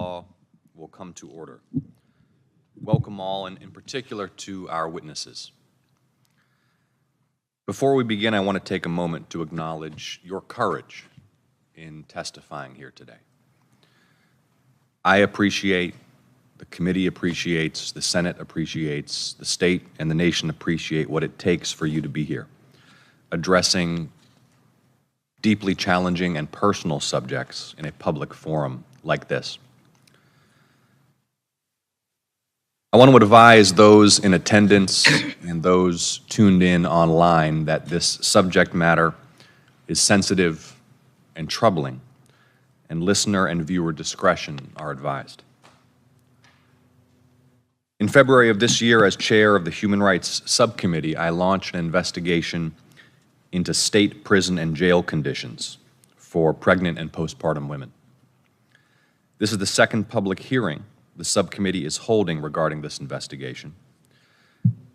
law will come to order. Welcome all, and in particular to our witnesses. Before we begin, I want to take a moment to acknowledge your courage in testifying here today. I appreciate, the committee appreciates, the Senate appreciates, the state and the nation appreciate what it takes for you to be here, addressing deeply challenging and personal subjects in a public forum like this. I want to advise those in attendance and those tuned in online that this subject matter is sensitive and troubling, and listener and viewer discretion are advised. In February of this year, as chair of the Human Rights Subcommittee, I launched an investigation into state prison and jail conditions for pregnant and postpartum women. This is the second public hearing the subcommittee is holding regarding this investigation,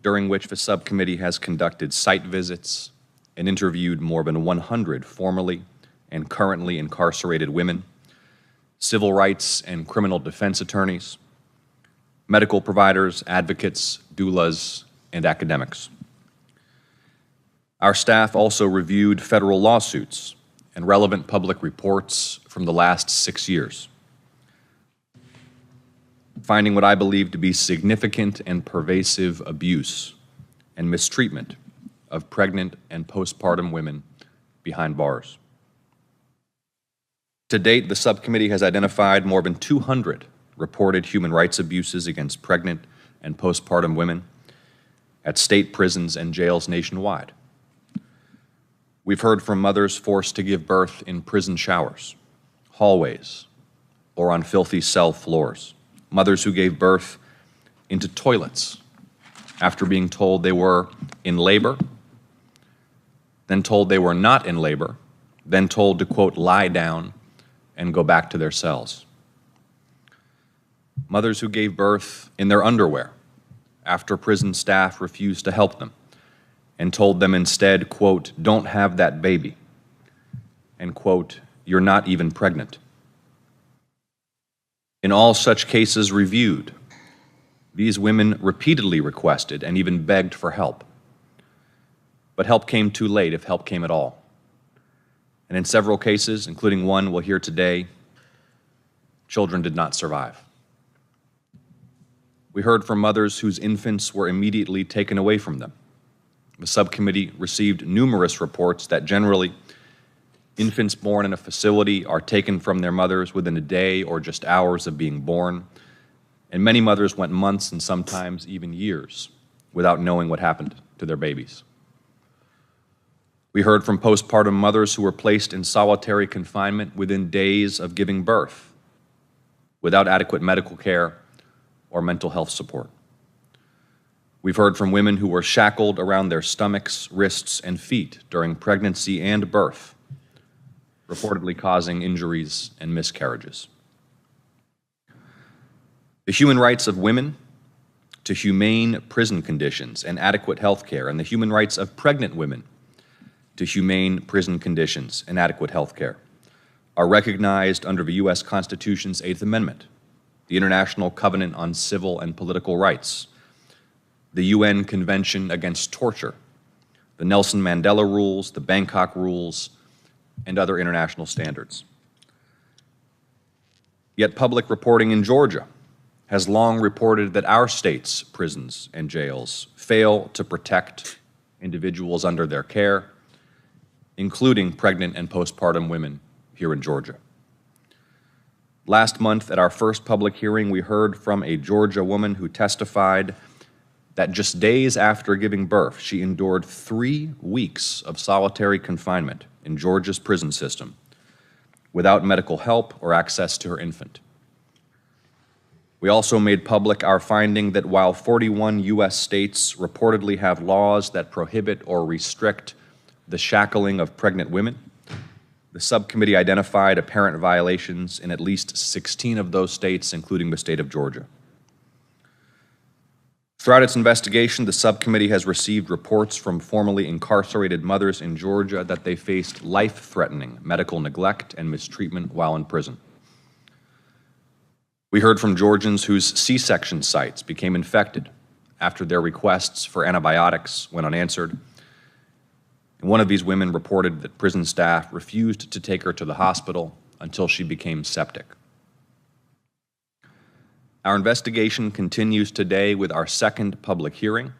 during which the subcommittee has conducted site visits and interviewed more than 100 formerly and currently incarcerated women, civil rights and criminal defense attorneys, medical providers, advocates, doulas, and academics. Our staff also reviewed federal lawsuits and relevant public reports from the last 6 years, finding what I believe to be significant and pervasive abuse and mistreatment of pregnant and postpartum women behind bars. To date, the subcommittee has identified more than 200 reported human rights abuses against pregnant and postpartum women at state prisons and jails nationwide. We've heard from mothers forced to give birth in prison showers, hallways, or on filthy cell floors. Mothers who gave birth into toilets after being told they were in labor, then told they were not in labor, then told to, quote, lie down and go back to their cells. Mothers who gave birth in their underwear after prison staff refused to help them and told them instead, quote, don't have that baby, and, quote, you're not even pregnant. In all such cases reviewed, these women repeatedly requested and even begged for help. But help came too late, if help came at all. And in several cases, including one we'll hear today, children did not survive. We heard from mothers whose infants were immediately taken away from them. The subcommittee received numerous reports that generally infants born in a facility are taken from their mothers within a day or just hours of being born, and many mothers went months and sometimes even years without knowing what happened to their babies. We heard from postpartum mothers who were placed in solitary confinement within days of giving birth, without adequate medical care or mental health support. We've heard from women who were shackled around their stomachs, wrists, and feet during pregnancy and birth, reportedly causing injuries and miscarriages. The human rights of women to humane prison conditions and adequate health care, and the human rights of pregnant women to humane prison conditions and adequate health care are recognized under the U.S. Constitution's 8th Amendment, the International Covenant on Civil and Political Rights, the UN Convention Against Torture, the Nelson Mandela Rules, the Bangkok Rules, and other international standards. Yet public reporting in Georgia has long reported that our state's prisons and jails fail to protect individuals under their care, including pregnant and postpartum women here in Georgia. Last month at our first public hearing, we heard from a Georgia woman who testified that just days after giving birth, she endured 3 weeks of solitary confinement in Georgia's prison system without medical help or access to her infant. We also made public our finding that while 41 U.S. states reportedly have laws that prohibit or restrict the shackling of pregnant women, the subcommittee identified apparent violations in at least 16 of those states, including the state of Georgia. Throughout its investigation, the subcommittee has received reports from formerly incarcerated mothers in Georgia that they faced life-threatening medical neglect and mistreatment while in prison. We heard from Georgians whose C-section sites became infected after their requests for antibiotics went unanswered. And one of these women reported that prison staff refused to take her to the hospital until she became septic. Our investigation continues today with our second public hearing,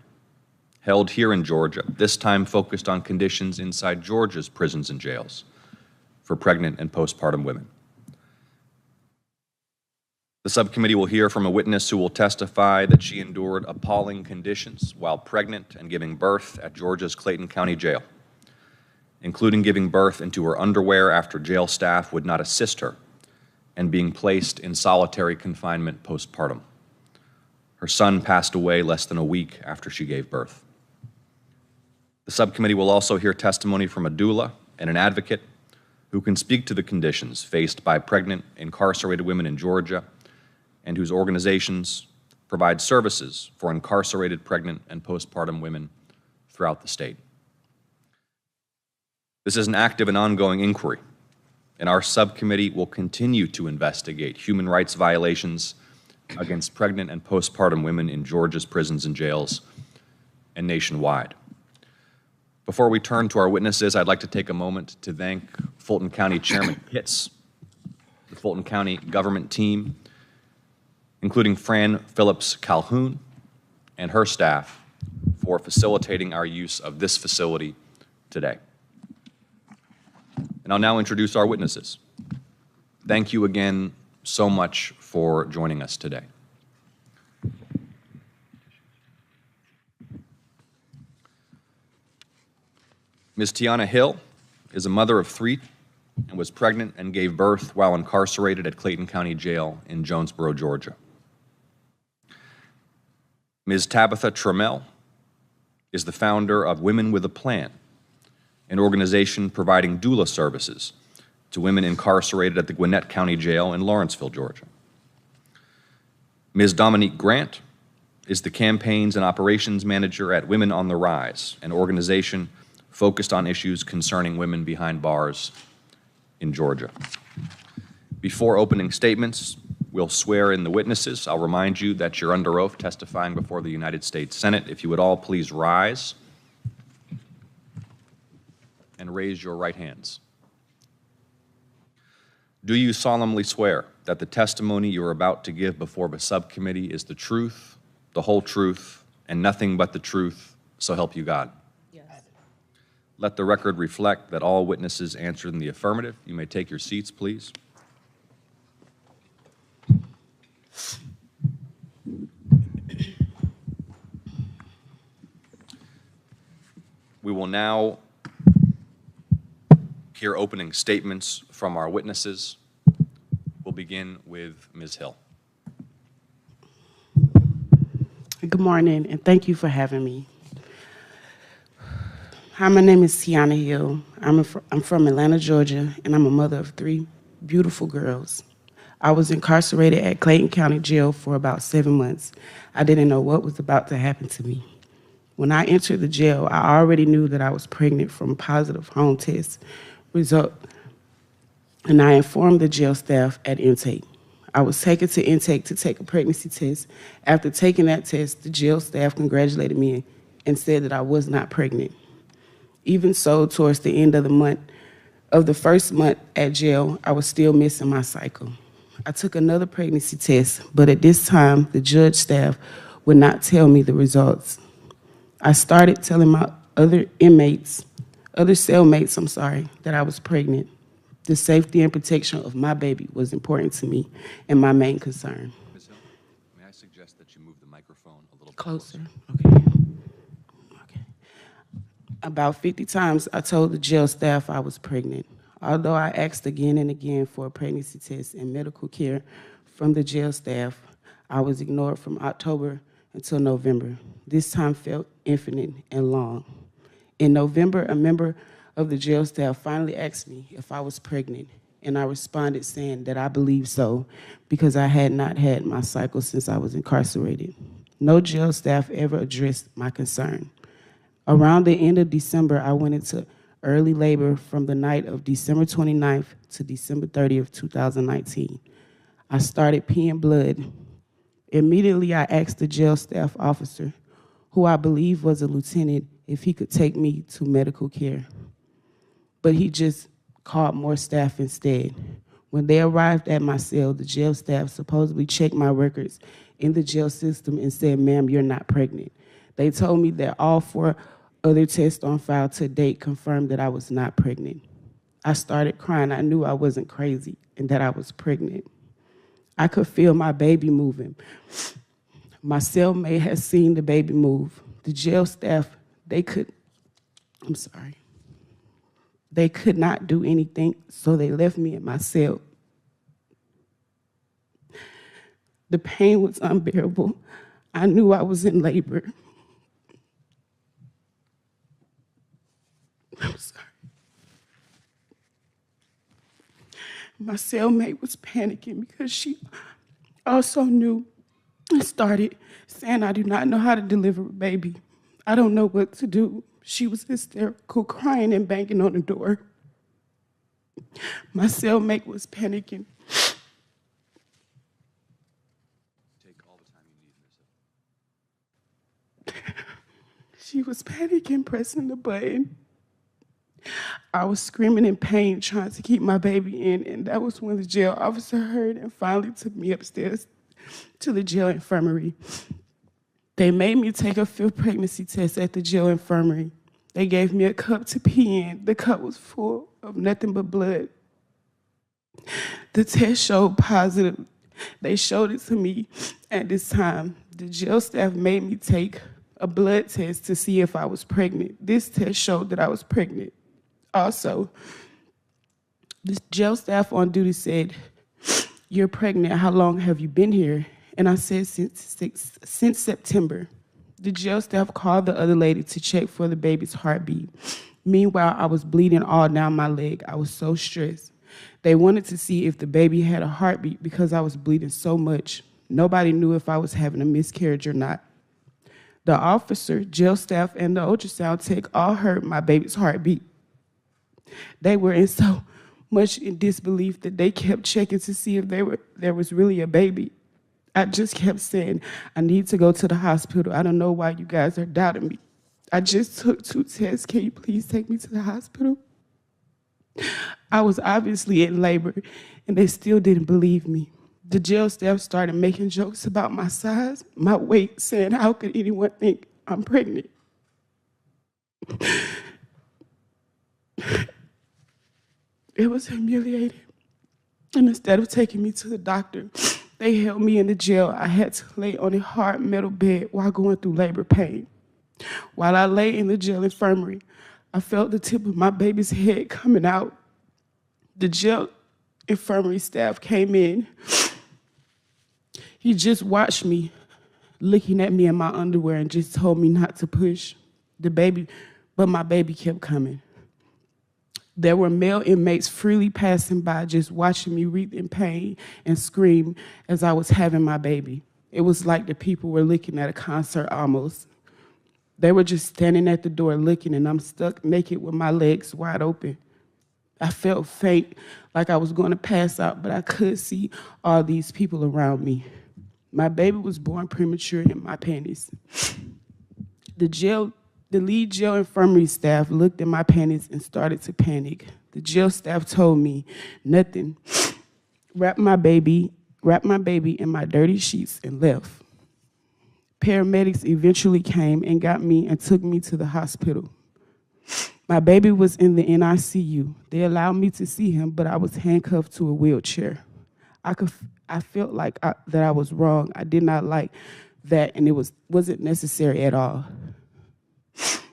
held here in Georgia, this time focused on conditions inside Georgia's prisons and jails for pregnant and postpartum women. The subcommittee will hear from a witness who will testify that she endured appalling conditions while pregnant and giving birth at Georgia's Clayton County Jail, including giving birth into her underwear after jail staff would not assist her and being placed in solitary confinement postpartum. Her son passed away less than a week after she gave birth. The subcommittee will also hear testimony from a doula and an advocate who can speak to the conditions faced by pregnant, incarcerated women in Georgia and whose organizations provide services for incarcerated pregnant and postpartum women throughout the state. This is an active and ongoing inquiry, and our subcommittee will continue to investigate human rights violations against pregnant and postpartum women in Georgia's prisons and jails and nationwide. Before we turn to our witnesses, I'd like to take a moment to thank Fulton County Chairman Pitts, the Fulton County government team, including Fran Phillips Calhoun and her staff, for facilitating our use of this facility today. And I'll now introduce our witnesses. Thank you again so much for joining us today. Ms. Tiana Hill is a mother of 3 and was pregnant and gave birth while incarcerated at Clayton County Jail in Jonesboro, Georgia. Ms. Tabitha Trammell is the founder of Women with a Plan, an organization providing doula services to women incarcerated at the Gwinnett County Jail in Lawrenceville, Georgia. Ms. Dominique Grant is the Campaigns and Operations Manager at Women on the Rise, an organization focused on issues concerning women behind bars in Georgia. Before opening statements, we'll swear in the witnesses. I'll remind you that you're under oath testifying before the United States Senate. If you would all please rise and raise your right hands. Do you solemnly swear that the testimony you are about to give before the subcommittee is the truth, the whole truth, and nothing but the truth, so help you God? Yes. Let the record reflect that all witnesses answered in the affirmative. You may take your seats, please. We will now hear opening statements from our witnesses. We'll begin with Ms. Hill. Good morning, and thank you for having me. Hi, my name is Tiana Hill. I'm from Atlanta, Georgia, and I'm a mother of 3 beautiful girls. I was incarcerated at Clayton County Jail for about 7 months. I didn't know what was about to happen to me. When I entered the jail, I already knew that I was pregnant from a positive home test result, and I informed the jail staff at intake. I was taken to intake to take a pregnancy test. After taking that test, the jail staff congratulated me and said that I was not pregnant. Even so, towards the end of the first month at jail, I was still missing my cycle. I took another pregnancy test, but at this time, the judge staff would not tell me the results. I started telling my other cellmates, that I was pregnant. The safety and protection of my baby was important to me and my main concern. Ms. Hill, may I suggest that you move the microphone a little Closer. Okay. About 50 times, I told the jail staff I was pregnant. Although I asked again and again for a pregnancy test and medical care from the jail staff, I was ignored from October until November. This time felt infinite and long. In November, a member of the jail staff finally asked me if I was pregnant, and I responded saying that I believed so because I had not had my cycle since I was incarcerated. No jail staff ever addressed my concern. Around the end of December, I went into early labor from the night of December 29th to December 30th, 2019. I started peeing blood. Immediately, I asked the jail staff officer, who I believe was a lieutenant, if he could take me to medical care. But he just called more staff instead. When they arrived at my cell, the jail staff supposedly checked my records in the jail system and said, "Ma'am, you're not pregnant." They told me that all 4 other tests on file to date confirmed that I was not pregnant. I started crying. I knew I wasn't crazy and that I was pregnant. I could feel my baby moving. My cellmate had seen the baby move. The jail staff, they could not do anything, so they left me in my cell. The pain was unbearable. I knew I was in labor. I'm sorry. My cellmate was panicking because she also knew and started saying, "I do not know how to deliver a baby. I don't know what to do." She was hysterical, crying and banging on the door. My cellmate was panicking. Take all the time you need. She was panicking, pressing the button. I was screaming in pain, trying to keep my baby in, and that was when the jail officer heard and finally took me upstairs to the jail infirmary. They made me take a 5th pregnancy test at the jail infirmary. They gave me a cup to pee in. The cup was full of nothing but blood. The test showed positive. They showed it to me at this time. The jail staff made me take a blood test to see if I was pregnant. This test showed that I was pregnant. Also, the jail staff on duty said, "You're pregnant. How long have you been here?" And I said, since September. The jail staff called the other lady to check for the baby's heartbeat. Meanwhile, I was bleeding all down my leg. I was so stressed. They wanted to see if the baby had a heartbeat because I was bleeding so much. Nobody knew if I was having a miscarriage or not. The officer, jail staff, and the ultrasound tech all heard my baby's heartbeat. They were in so much in disbelief that they kept checking to see if there was really a baby. I just kept saying, "I need to go to the hospital. I don't know why you guys are doubting me. I just took 2 tests. Can you please take me to the hospital?" I was obviously in labor, and they still didn't believe me. The jail staff started making jokes about my size, my weight, saying, "How could anyone think I'm pregnant?" It was humiliating. And instead of taking me to the doctor, they held me in the jail. I had to lay on a hard metal bed while going through labor pain. While I lay in the jail infirmary, I felt the tip of my baby's head coming out. The jail infirmary staff came in. He just watched me looking at me in my underwear and just told me not to push the baby, but my baby kept coming. There were male inmates freely passing by, just watching me writhe in pain and scream as I was having my baby. It was like the people were looking at a concert almost. They were just standing at the door looking, and I'm stuck naked with my legs wide open. I felt faint, like I was going to pass out, but I could see all these people around me. My baby was born premature in my panties. The lead jail infirmary staff looked at my panties and started to panic. The jail staff told me nothing. Wrapped my baby in my dirty sheets and left. Paramedics eventually came and got me and took me to the hospital. My baby was in the NICU. They allowed me to see him, but I was handcuffed to a wheelchair. I felt like that I was wrong. I did not like that, and it wasn't necessary at all.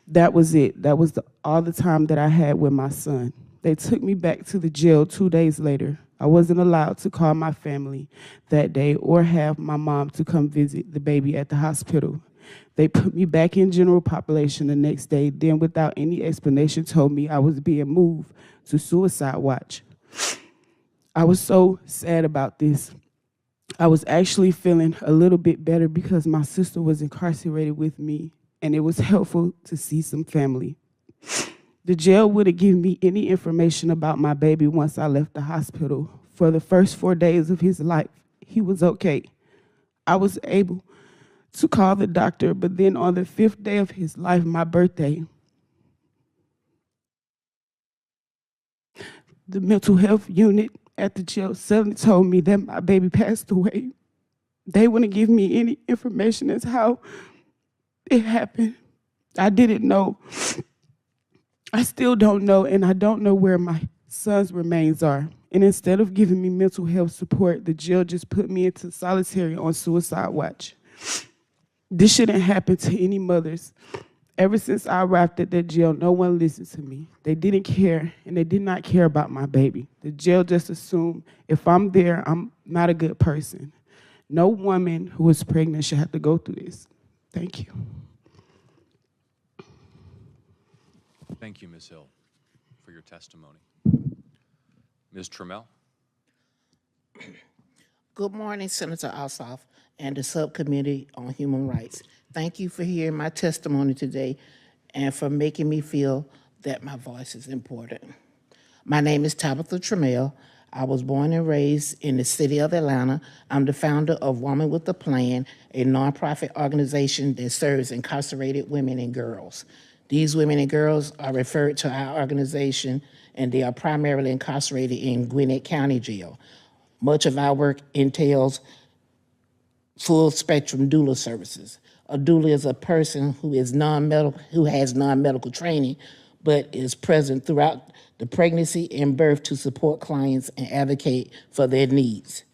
That was it. That was all the time that I had with my son. They took me back to the jail 2 days later. I wasn't allowed to call my family that day or have my mom to come visit the baby at the hospital. They put me back in general population the next day, then without any explanation told me I was being moved to suicide watch. I was so sad about this. I was actually feeling a little bit better because my sister was incarcerated with me, and it was helpful to see some family. The jail wouldn't give me any information about my baby once I left the hospital. For the first 4 days of his life, he was okay. I was able to call the doctor, but then on the 5th day of his life, my birthday, the mental health unit at the jail suddenly told me that my baby passed away. They wouldn't give me any information as how it happened. I didn't know. I still don't know, and I don't know where my son's remains are. And instead of giving me mental health support, the jail just put me into solitary on suicide watch. This shouldn't happen to any mothers. Ever since I arrived at that jail, no one listened to me. They didn't care, and they did not care about my baby. The jail just assumed if I'm there, I'm not a good person. No woman who is pregnant should have to go through this. Thank you. Thank you, Ms. Hill, for your testimony. Ms. Trammell? Good morning, Senator Ossoff and the Subcommittee on Human Rights. Thank you for hearing my testimony today and for making me feel that my voice is important. My name is Tabitha Trammell. I was born and raised in the city of Atlanta. I'm the founder of Woman with a Plan, a nonprofit organization that serves incarcerated women and girls. These women and girls are referred to our organization, and they are primarily incarcerated in Gwinnett County Jail. Much of our work entails full spectrum doula services. A doula is a person who has non-medical training, but is present throughout the pregnancy and birth to support clients and advocate for their needs.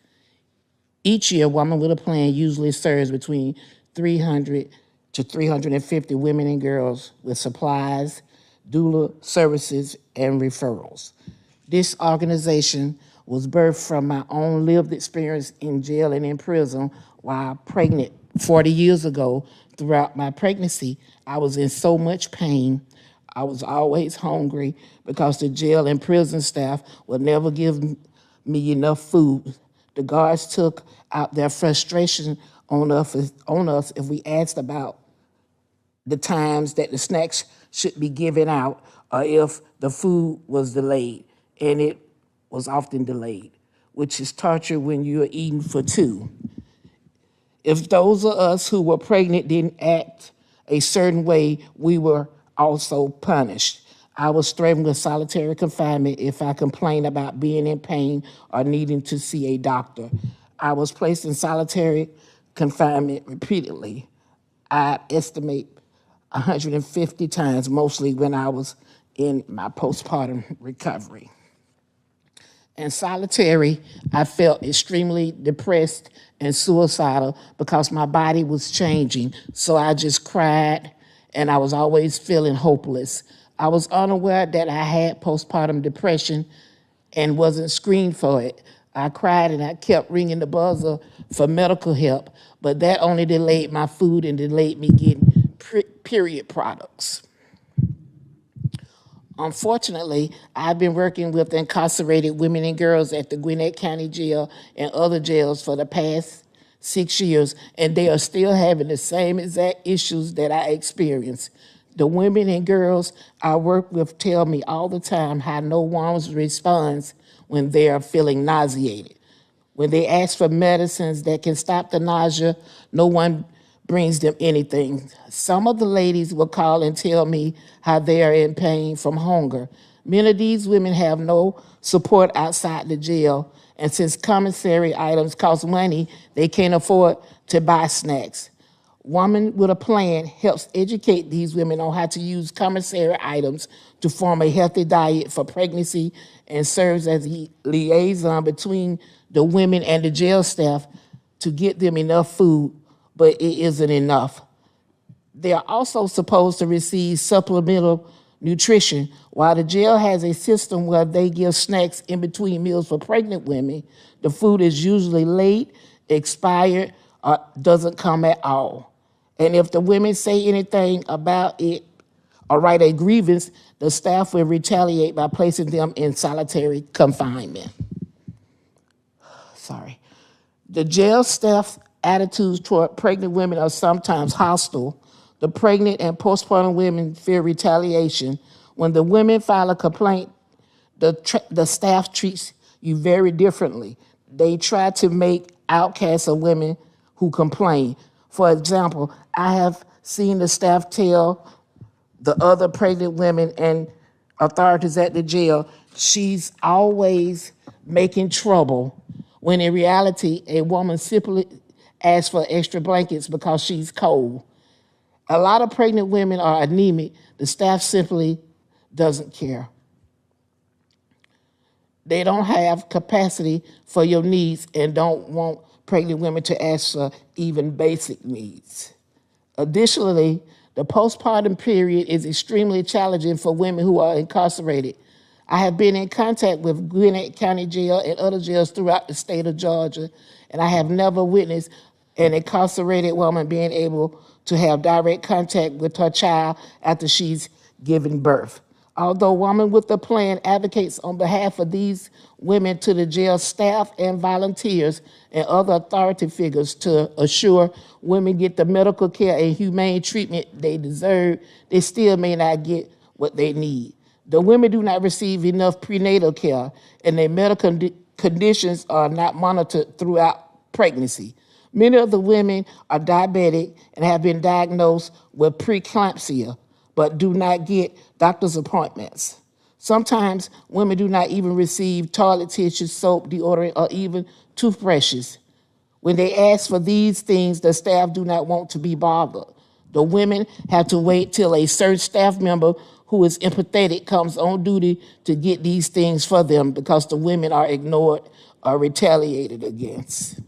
Each year, Woman with a Plan usually serves between 300 to 350 women and girls with supplies, doula services, and referrals. This organization was birthed from my own lived experience in jail and in prison while pregnant 40 years ago. Throughout my pregnancy, I was in so much pain. I was always hungry because the jail and prison staff would never give me enough food. The guards took out their frustration on us if we asked about the times that the snacks should be given out or if the food was delayed, and it was often delayed, which is torture when you're eating for two. If those of us who were pregnant didn't act a certain way, we were also punished. I was threatened with solitary confinement if I complained about being in pain or needing to see a doctor. I was placed in solitary confinement repeatedly. I estimate 150 times, mostly when I was in my postpartum recovery. In solitary, I felt extremely depressed and suicidal because my body was changing. So I just cried, and I was always feeling hopeless. I was unaware that I had postpartum depression and wasn't screened for it. I cried and I kept ringing the buzzer for medical help, but that only delayed my food and delayed me getting period products. Unfortunately, I've been working with incarcerated women and girls at the Gwinnett County Jail and other jails for the past 6 years, and they are still having the same exact issues that I experienced. The women and girls I work with tell me all the time how no one responds when they are feeling nauseated. When they ask for medicines that can stop the nausea, no one brings them anything. Some of the ladies will call and tell me how they are in pain from hunger. Many of these women have no support outside the jail, and since commissary items cost money, they can't afford to buy snacks. Woman with a Plan helps educate these women on how to use commissary items to form a healthy diet for pregnancy and serves as a liaison between the women and the jail staff to get them enough food, but it isn't enough. They are also supposed to receive supplemental nutrition. While the jail has a system where they give snacks in between meals for pregnant women, the food is usually late, expired, or doesn't come at all. And if the women say anything about it or write a grievance, the staff will retaliate by placing them in solitary confinement. Sorry. The jail staff's attitudes toward pregnant women are sometimes hostile. The pregnant and postpartum women fear retaliation. When the women file a complaint, the staff treats you very differently. They try to make outcasts of women who complain. For example, I have seen the staff tell the other pregnant women and authorities at the jail she's always making trouble, when in reality, a woman simply asks for extra blankets because she's cold. A lot of pregnant women are anemic. The staff simply doesn't care. They don't have capacity for your needs and don't want pregnant women to ask for even basic needs. Additionally, the postpartum period is extremely challenging for women who are incarcerated. I have been in contact with Gwinnett County Jail and other jails throughout the state of Georgia, and I have never witnessed an incarcerated woman being able to have direct contact with her child after she's given birth. Although Women with a Plan advocates on behalf of these women to the jail staff and volunteers and other authority figures to assure women get the medical care and humane treatment they deserve, they still may not get what they need. The women do not receive enough prenatal care, and their medical conditions are not monitored throughout pregnancy. Many of the women are diabetic and have been diagnosed with preeclampsia, but do not get doctor's appointments. Sometimes women do not even receive toilet tissue, soap, deodorant, or even toothbrushes. When they ask for these things, the staff do not want to be bothered. The women have to wait till a certain staff member who is empathetic comes on duty to get these things for them because the women are ignored or retaliated against.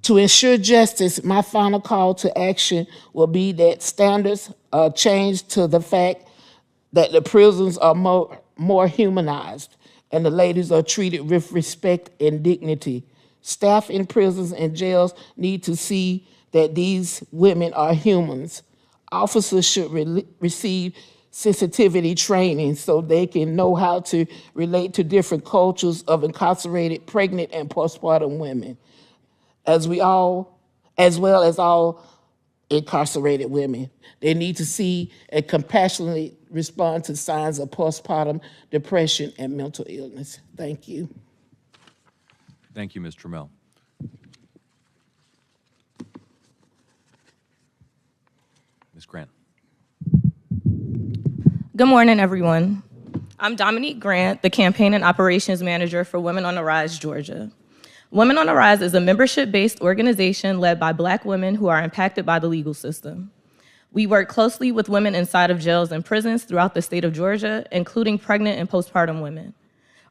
To ensure justice, my final call to action will be that standards are changed to the fact that the prisons are more humanized and the ladies are treated with respect and dignity. Staff in prisons and jails need to see that these women are humans. Officers should receive sensitivity training so they can know how to relate to different cultures of incarcerated, pregnant, and postpartum women, as well as all incarcerated women. They need to see and compassionately respond to signs of postpartum depression and mental illness. Thank you. Thank you, Ms. Trammell. Ms. Grant. Good morning, everyone. I'm Dominique Grant, the Campaign and Operations Manager for Women on the Rise, Georgia. Women on the Rise is a membership-based organization led by Black women who are impacted by the legal system. We work closely with women inside of jails and prisons throughout the state of Georgia, including pregnant and postpartum women.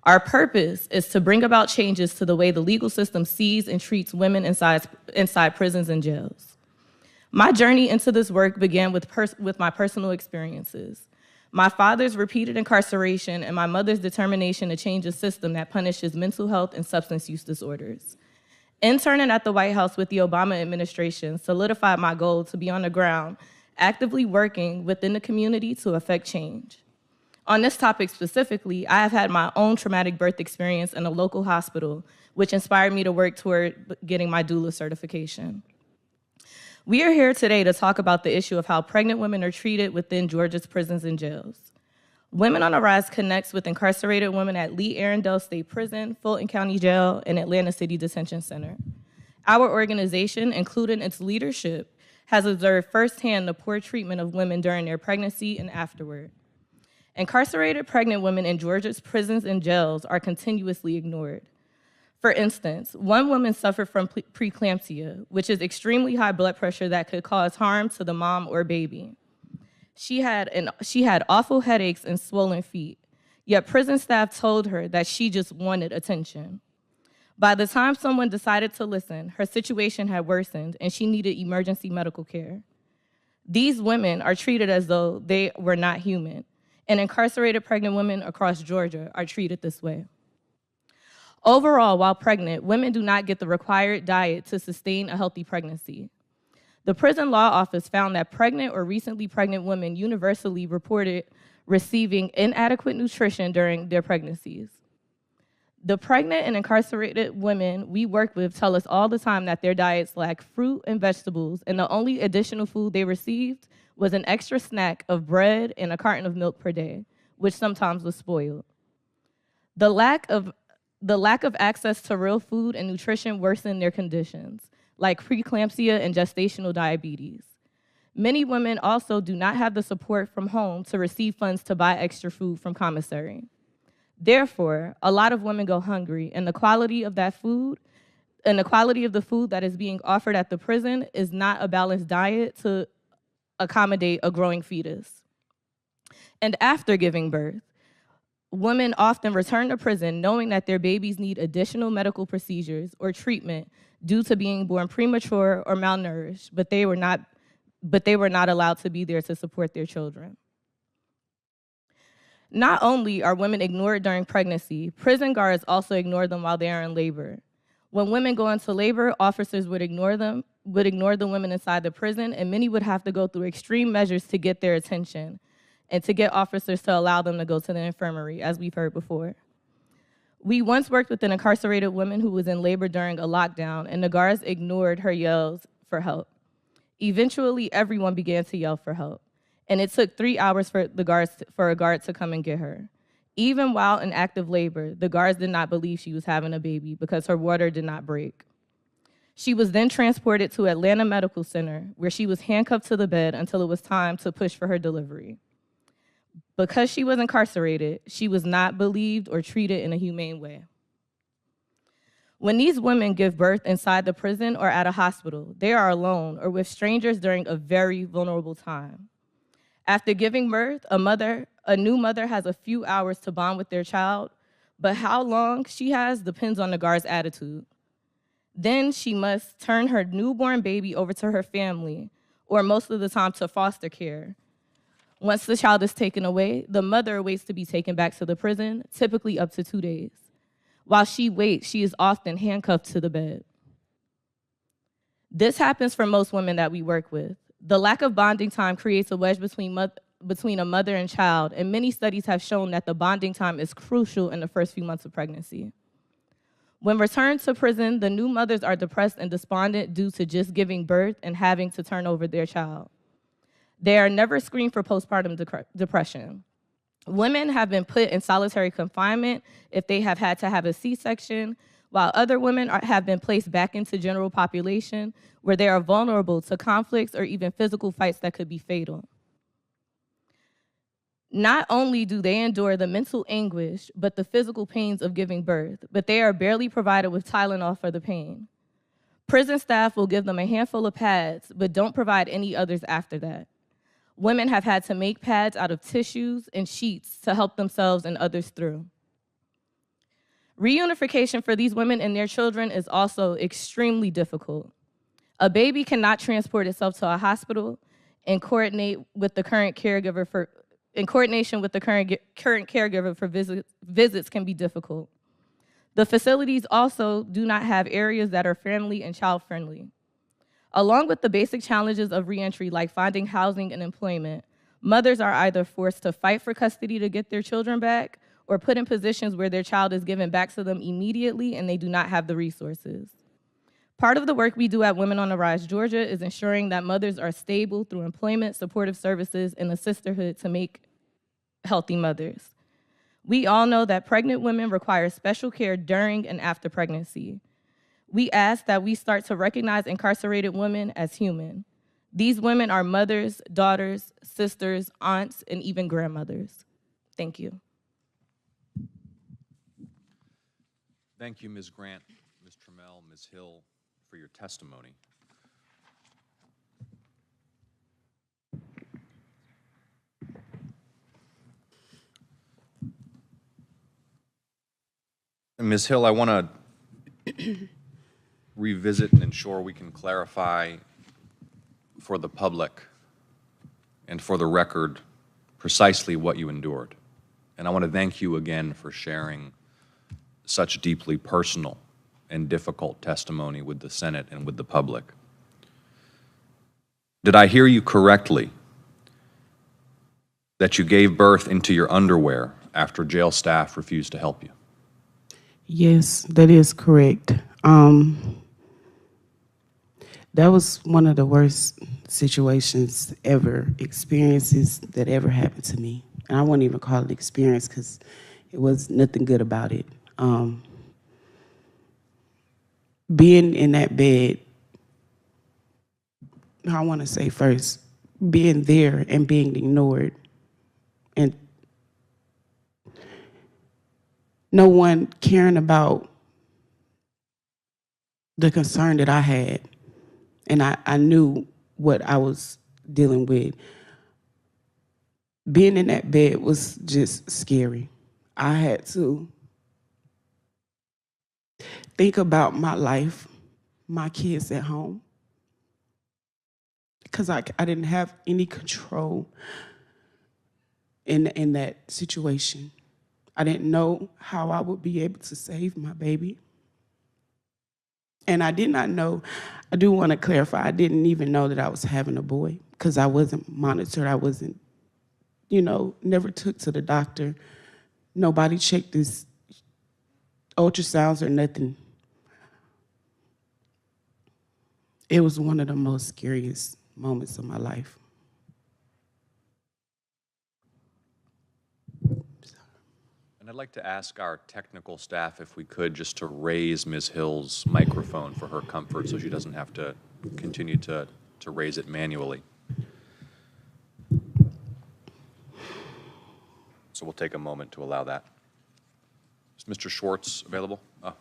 Our purpose is to bring about changes to the way the legal system sees and treats women inside prisons and jails. My journey into this work began with my personal experiences. My father's repeated incarceration and my mother's determination to change a system that punishes mental health and substance use disorders. Interning at the White House with the Obama administration solidified my goal to be on the ground, actively working within the community to affect change. On this topic specifically, I have had my own traumatic birth experience in a local hospital, which inspired me to work toward getting my doula certification. We are here today to talk about the issue of how pregnant women are treated within Georgia's prisons and jails. Women on the Rise connects with incarcerated women at Lee Arundel State Prison, Fulton County Jail, and Atlanta City Detention Center. Our organization, including its leadership, has observed firsthand the poor treatment of women during their pregnancy and afterward. Incarcerated pregnant women in Georgia's prisons and jails are continuously ignored. For instance, one woman suffered from preeclampsia, which is extremely high blood pressure that could cause harm to the mom or baby. She had awful headaches and swollen feet, yet prison staff told her that she just wanted attention. By the time someone decided to listen, her situation had worsened and she needed emergency medical care. These women are treated as though they were not human, and incarcerated pregnant women across Georgia are treated this way. Overall, while pregnant, women do not get the required diet to sustain a healthy pregnancy. The Prison Law Office found that pregnant or recently pregnant women universally reported receiving inadequate nutrition during their pregnancies. The pregnant and incarcerated women we work with tell us all the time that their diets lack fruit and vegetables, and the only additional food they received was an extra snack of bread and a carton of milk per day, which sometimes was spoiled. The lack of The lack of access to real food and nutrition worsened their conditions, like preeclampsia and gestational diabetes. Many women also do not have the support from home to receive funds to buy extra food from commissary. Therefore, a lot of women go hungry, and the quality of that food and the quality of the food that is being offered at the prison is not a balanced diet to accommodate a growing fetus. And after giving birth, women often return to prison knowing that their babies need additional medical procedures or treatment due to being born premature or malnourished, but they were not allowed to be there to support their children. Not only are women ignored during pregnancy, prison guards also ignore them while they are in labor. When women go into labor, officers would ignore the women inside the prison, and many would have to go through extreme measures to get their attention and to get officers to allow them to go to the infirmary, as we've heard before. We once worked with an incarcerated woman who was in labor during a lockdown, and the guards ignored her yells for help. Eventually, everyone began to yell for help, and it took 3 hours for a guard to come and get her. Even while in active labor, the guards did not believe she was having a baby because her water did not break. She was then transported to Atlanta Medical Center, where she was handcuffed to the bed until it was time to push for her delivery. Because she was incarcerated, she was not believed or treated in a humane way. When these women give birth inside the prison or at a hospital, they are alone or with strangers during a very vulnerable time. After giving birth, a new mother has a few hours to bond with their child, but how long she has depends on the guard's attitude. Then she must turn her newborn baby over to her family, or most of the time to foster care. Once the child is taken away, the mother waits to be taken back to the prison, typically up to 2 days. While she waits, she is often handcuffed to the bed. This happens for most women that we work with. The lack of bonding time creates a wedge between a mother and child, and many studies have shown that the bonding time is crucial in the first few months of pregnancy. When returned to prison, the new mothers are depressed and despondent due to just giving birth and having to turn over their child. They are never screened for postpartum depression. Women have been put in solitary confinement if they have had to have a C-section, while other women have been placed back into general population where they are vulnerable to conflicts or even physical fights that could be fatal. Not only do they endure the mental anguish, but the physical pains of giving birth, but they are barely provided with Tylenol for the pain. Prison staff will give them a handful of pads, but don't provide any others after that. Women have had to make pads out of tissues and sheets to help themselves and others through. Reunification for these women and their children is also extremely difficult. A baby cannot transport itself to a hospital, and coordination with the current caregiver for visits can be difficult. The facilities also do not have areas that are family and child-friendly. Along with the basic challenges of reentry, like finding housing and employment, mothers are either forced to fight for custody to get their children back or put in positions where their child is given back to them immediately and they do not have the resources. Part of the work we do at Women on the Rise Georgia is ensuring that mothers are stable through employment, supportive services, and a sisterhood to make healthy mothers. We all know that pregnant women require special care during and after pregnancy. We ask that we start to recognize incarcerated women as human. These women are mothers, daughters, sisters, aunts, and even grandmothers. Thank you. Thank you, Ms. Grant, Ms. Trammell, Ms. Hill, for your testimony. And Ms. Hill, I want to revisit and ensure we can clarify for the public and for the record precisely what you endured. And I want to thank you again for sharing such deeply personal and difficult testimony with the Senate and with the public. Did I hear you correctly that you gave birth into your underwear after jail staff refused to help you? Yes, that is correct. That was one of the worst situations ever, experiences that ever happened to me. And I won't even call it experience because it was nothing good about it. being in that bed, I want to say first, being there and being ignored, and no one caring about the concern that I had. And I knew what I was dealing with. Being in that bed was just scary. I had to think about my life, my kids at home, because I didn't have any control in that situation. I didn't know how I would be able to save my baby. And I did not know, I do want to clarify, I didn't even know that I was having a boy because I wasn't monitored. I wasn't, never took to the doctor. Nobody checked this ultrasounds or nothing. It was one of the most scariest moments of my life. And I'd like to ask our technical staff if we could just to raise Ms. Hill's microphone for her comfort so she doesn't have to continue to raise it manually. So we'll take a moment to allow that. Is Mr. Schwartz available? Oh.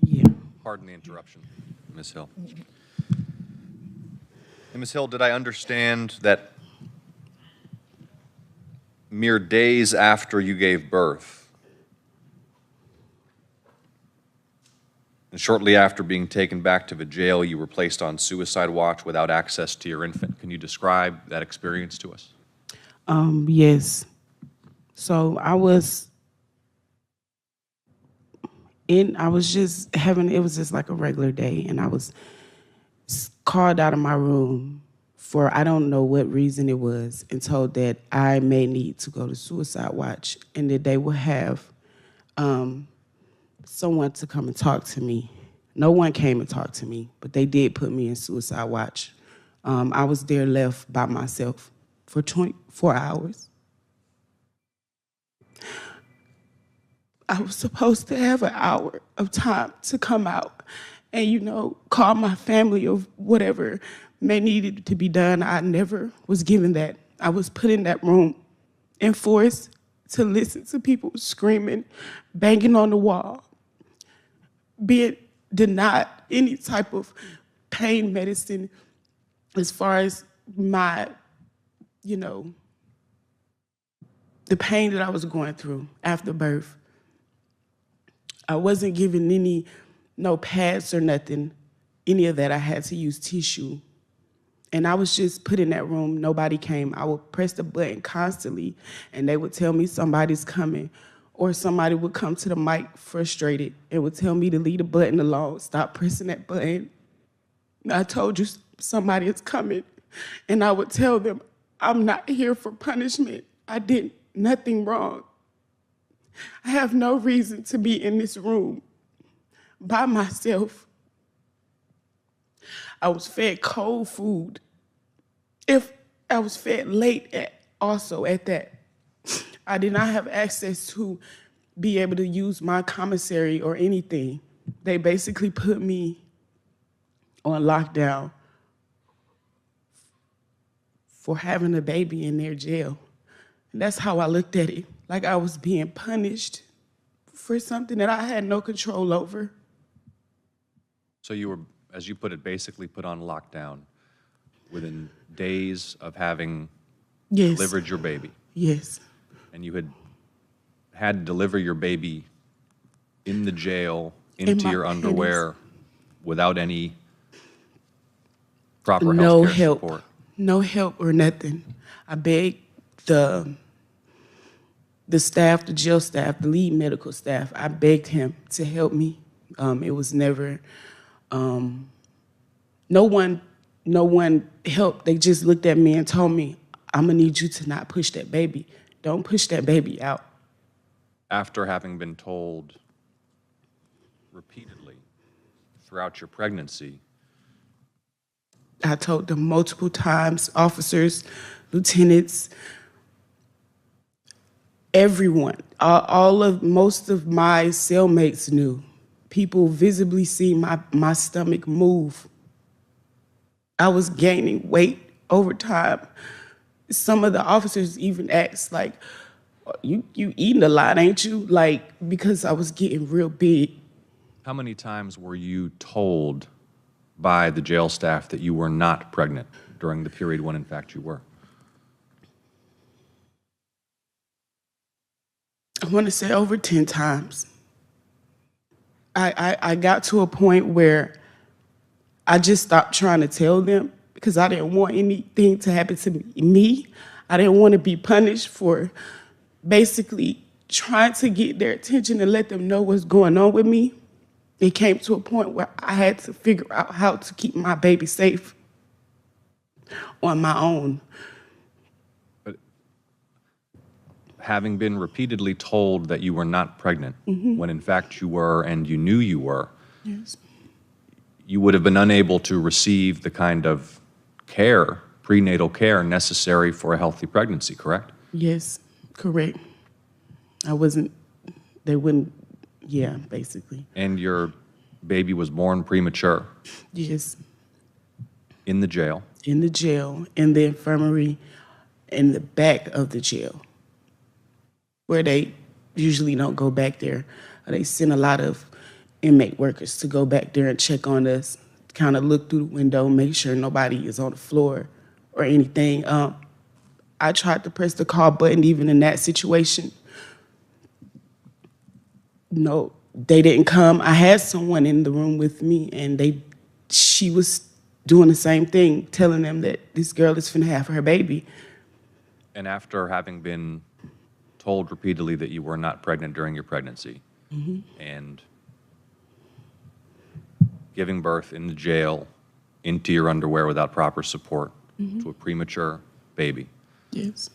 Yeah. Pardon the interruption, Ms. Hill. And Ms. Hill, did I understand that mere days after you gave birth, and shortly after being taken back to the jail, you were placed on suicide watch without access to your infant? Can you describe that experience to us? Yes. So I was just having, it was just like a regular day, and I was called out of my room for I don't know what reason it was, and told that I may need to go to suicide watch and that they would have someone to come and talk to me. No one came and talked to me, but they did put me in suicide watch. I was there left by myself for 24 hours. I was supposed to have an hour of time to come out and, call my family or whatever may needed to be done. I never was given that. I was put in that room and forced to listen to people screaming, banging on the wall, being denied any type of pain medicine as far as my, the pain that I was going through after birth. I wasn't given no pads or nothing, any of that. I had to use tissue. And I was just put in that room. Nobody came. I would press the button constantly, and they would tell me somebody's coming. Or somebody would come to the mic frustrated and would tell me to leave the button alone, stop pressing that button. I told you somebody is coming. And I would tell them, I'm not here for punishment. I did nothing wrong. I have no reason to be in this room by myself. I was fed cold food. If I was fed late also at that. I did not have access to be able to use my commissary or anything. They basically put me on lockdown for having a baby in their jail. And that's how I looked at it, like I was being punished for something that I had no control over. So you were, as you put it, basically put on lockdown within days of having Yes. delivered your baby. Yes. And you had to deliver your baby in the jail, into my your underwear, without any proper No healthcare help. support? No help or nothing. I begged the staff, the jail staff, the lead medical staff, I begged him to help me. It was never, no one helped. They just looked at me and told me, I'm gonna need you to not push that baby. Don't push that baby out. After having been told repeatedly throughout your pregnancy, I told them multiple times, officers, lieutenants, everyone, most of my cellmates knew. People visibly see my stomach move. I was gaining weight over time. Some of the officers even asked, like, you eating a lot, ain't you? Like, because I was getting real big. how many times were you told by the jail staff that you were not pregnant during the period when in fact you were? I want to say over 10 times. I got to a point where I just stopped trying to tell them because I didn't want anything to happen to me. I didn't want to be punished for basically trying to get their attention and let them know what's going on with me. It came to a point where I had to figure out how to keep my baby safe on my own. But having been repeatedly told that you were not pregnant when in fact you were and you knew you were, Yes. you would have been unable to receive the kind of care, prenatal care necessary for a healthy pregnancy, correct? Yes, correct. They wouldn't, yeah, basically. And your baby was born premature Yes, in the jail. in the jail, in the infirmary, in the back of the jail, where they usually don't go back there. They send a lot of inmate workers to go back there and check on us, kind of look through the window, make sure nobody is on the floor or anything. I tried to press the call button even in that situation. No, they didn't come. I had someone in the room with me, and she was doing the same thing, telling them that this girl is finna have her baby. And after having been told repeatedly that you were not pregnant during your pregnancy and giving birth in the jail into your underwear without proper support to a premature baby, Yes.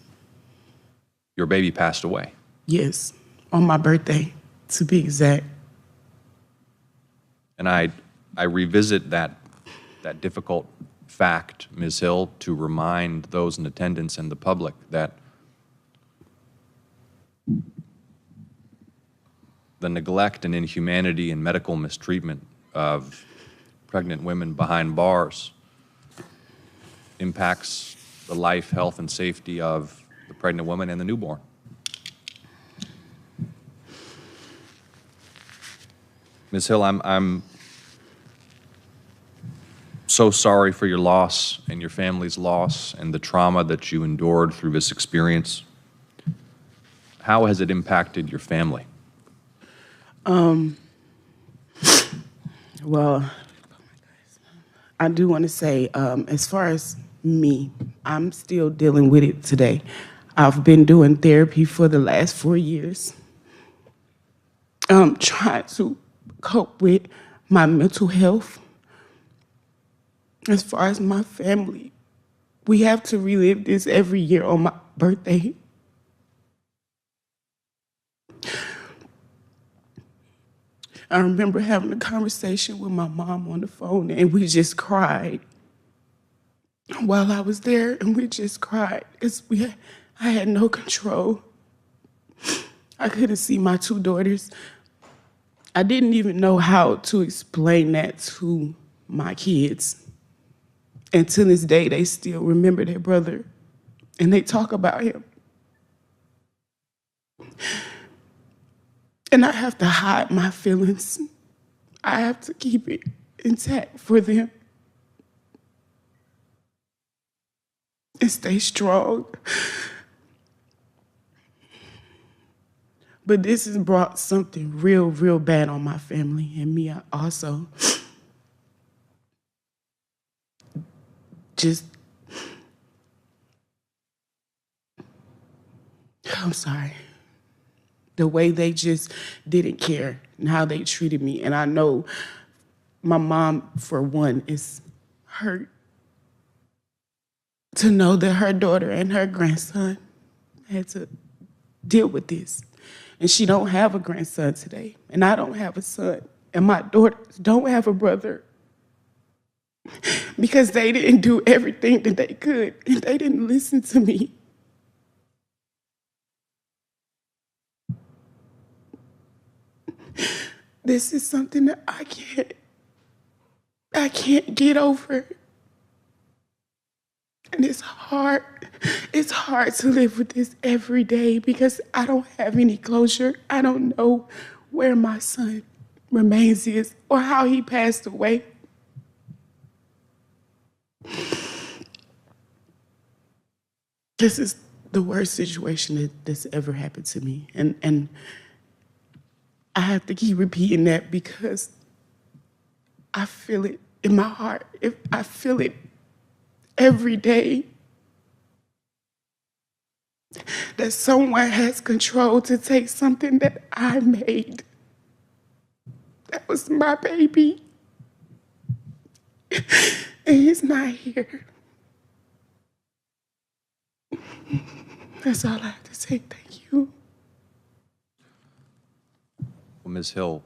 your baby passed away. Yes, on my birthday, to be exact. And I revisit that difficult fact, Ms. Hill, to remind those in attendance and the public that the neglect and inhumanity and medical mistreatment of pregnant women behind bars impacts the life, health, and safety of the pregnant woman and the newborn. Ms. Hill, I'm so sorry for your loss and your family's loss and the trauma that you endured through this experience. How has it impacted your family? Well, I do want to say, as far as me, I'm still dealing with it today. I've been doing therapy for the last 4 years. Trying to cope with my mental health. As far as my family, we have to relive this every year on my birthday. I remember having a conversation with my mom on the phone, and we just cried while I was there, and we just cried because I had no control. I couldn't see my two daughters. I didn't even know how to explain that to my kids. And to this day, they still remember their brother, and they talk about him. And I have to hide my feelings. I have to keep it intact for them and stay strong. But this has brought something real, real bad on my family and me also. just, I'm sorry. The way they just didn't care and how they treated me. And I know my mom, for one, is hurt to know that her daughter and her grandson had to deal with this. And she don't have a grandson today, and I don't have a son, and my daughters don't have a brother because they didn't do everything that they could, and they didn't listen to me. This is something that I can't get over. And it's hard. It's hard to live with this every day because I don't have any closure. I don't know where my son remains is or how he passed away. This is the worst situation that's ever happened to me. And I have to keep repeating that because I feel it in my heart. I feel it every day that someone has control to take something that I made. That was my baby. And he's not here. That's all I have to say. Thank you. Well, Ms. Hill,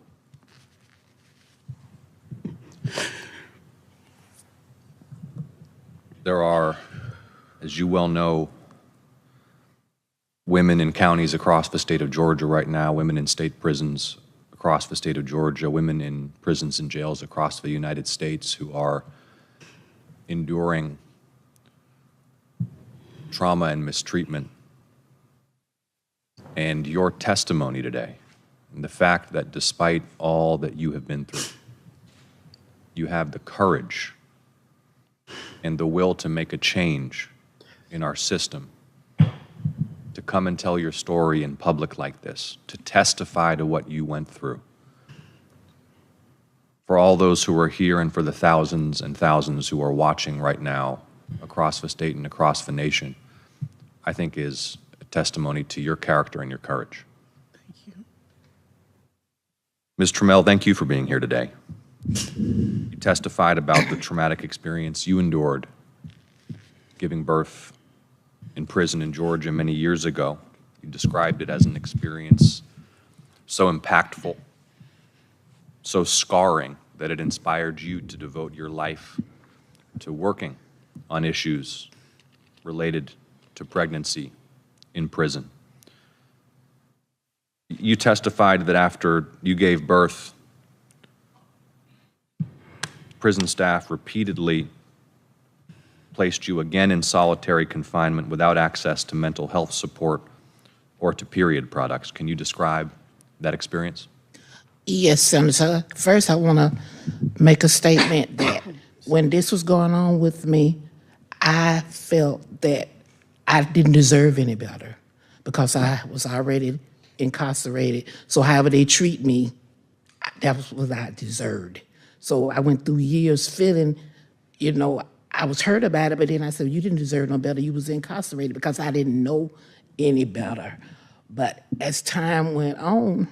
there are, as you well know, women in counties across the state of Georgia right now, women in state prisons across the state of Georgia, women in prisons and jails across the United States who are enduring trauma and mistreatment. And your testimony today, and the fact that despite all that you have been through, you have the courage and the will to make a change in our system, to come and tell your story in public like this, to testify to what you went through. For all those who are here and for the thousands and thousands who are watching right now across the state and across the nation, I think is a testimony to your character and your courage. Thank you. Ms. Trammell, thank you for being here today. You testified about the traumatic experience you endured giving birth in prison in Georgia many years ago. You described it as an experience so impactful, so scarring, that it inspired you to devote your life to working on issues related to pregnancy in prison. You testified that after you gave birth, prison staff repeatedly placed you again in solitary confinement without access to mental health support or to period products. Can you describe that experience? Yes, Senator. First, I want to make a statement that when this was going on with me, I felt that I didn't deserve any better because I was already incarcerated. So however they treat me, that was what I deserved. So I went through years feeling, I was hurt about it, but then I said, you didn't deserve no better. You was incarcerated because I didn't know any better. But as time went on,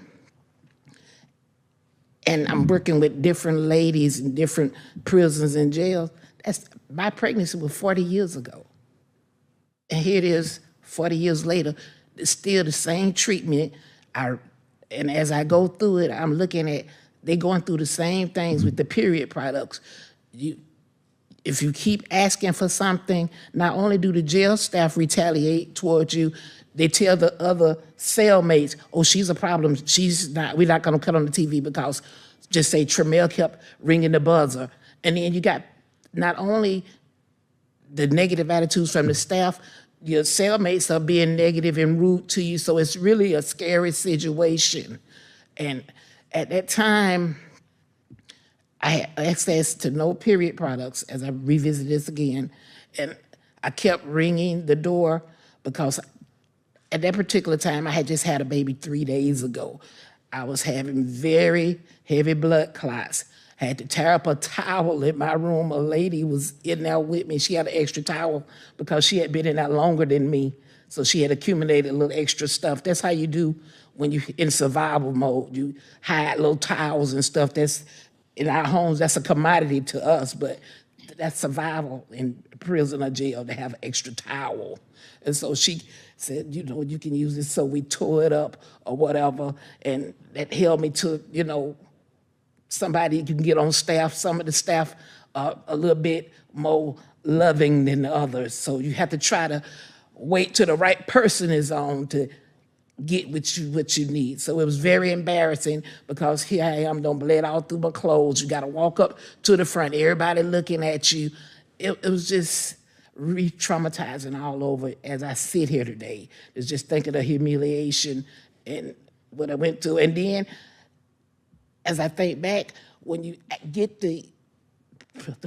and I'm working with different ladies in different prisons and jails, my pregnancy was 40 years ago. And here it is, 40 years later, it's still the same treatment. And as I go through it, I'm looking at, they're going through the same things with the period products. If you keep asking for something, not only do the jail staff retaliate towards you, they tell the other cellmates, oh, she's a problem, we're not gonna cut on the TV because, just say Trammell kept ringing the buzzer. And then you got not only the negative attitudes from the staff, your cellmates are being negative and rude to you, so it's really a scary situation. And at that time, I had access to no period products, as I revisit this again, and I kept ringing the door because at that particular time, I had just had a baby 3 days ago. I was having very heavy blood clots, had to tear up a towel in my room. A lady was in there with me. She had an extra towel because she had been in there longer than me. So she had accumulated a little extra stuff. That's how you do when you're in survival mode. You hide little towels and stuff. That's in our homes, that's a commodity to us, but that's survival in prison or jail to have an extra towel. And so she said, you know, you can use this. So we tore it up or whatever. And that held me to, you know, somebody you can get on staff. Some of the staff are a little bit more loving than the others. So you have to try to wait till the right person is on to get what you need. So it was very embarrassing because here I am, done bled all through my clothes. You got to walk up to the front, everybody looking at you. It was just re-traumatizing all over as I sit here today. It's just thinking of humiliation and what I went through. And then as I think back, when you get the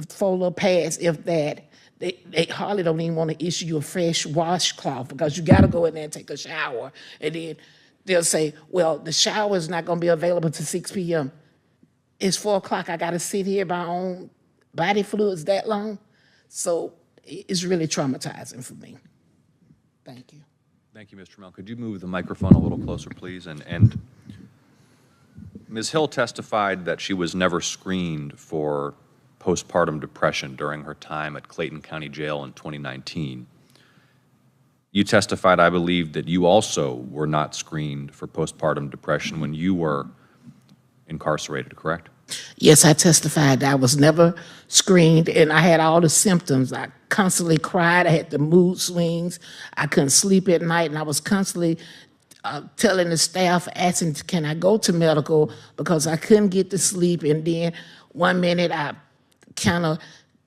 four little pads, if that, they hardly don't even want to issue you a fresh washcloth because you got to go in there and take a shower. And then they'll say, well, the shower is not going to be available till 6 p.m. It's 4 o'clock. I got to sit here my own body fluids that long. So it's really traumatizing for me. Thank you. Thank you, Ms. Trammell. Could you move the microphone a little closer, please? And Ms. Hill testified that she was never screened for postpartum depression during her time at Clayton County Jail in 2019. You testified, I believe, that you also were not screened for postpartum depression when you were incarcerated, correct? Yes, I testified that I was never screened, and I had all the symptoms. I constantly cried. I had the mood swings. I couldn't sleep at night, and I was constantly telling the staff, asking, can I go to medical, because I couldn't get to sleep. And then one minute I kind of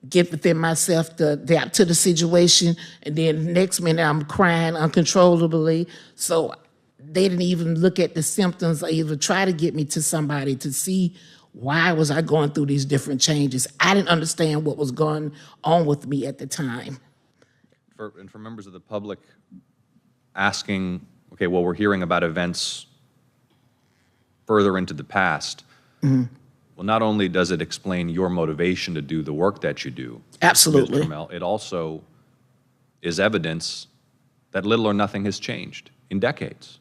get within myself to adapt to the situation, and then the next minute I'm crying uncontrollably. So they didn't even look at the symptoms or even try to get me to somebody to see why was I going through these different changes. I didn't understand what was going on with me at the time. And for members of the public asking, okay, well, we're hearing about events further into the past. Mm-hmm. Well, not only does it explain your motivation to do the work that you do, absolutely, Ms. Trammell, it also is evidence that little or nothing has changed in decades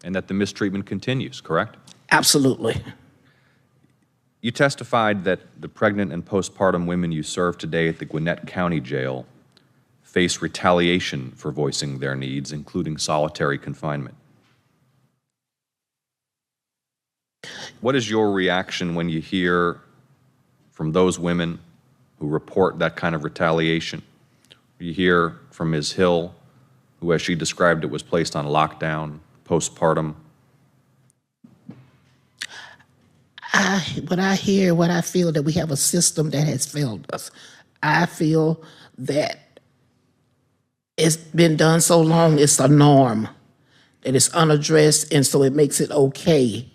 and that the mistreatment continues, correct? Absolutely. You testified that the pregnant and postpartum women you serve today at the Gwinnett County Jail face retaliation for voicing their needs, including solitary confinement. What is your reaction when you hear from those women who report that kind of retaliation? You hear from Ms. Hill, who, as she described it, was placed on lockdown, postpartum. What I hear, what I feel, that we have a system that has failed us. I feel that it's been done so long, it's a norm, that it's unaddressed, and so it makes it okay.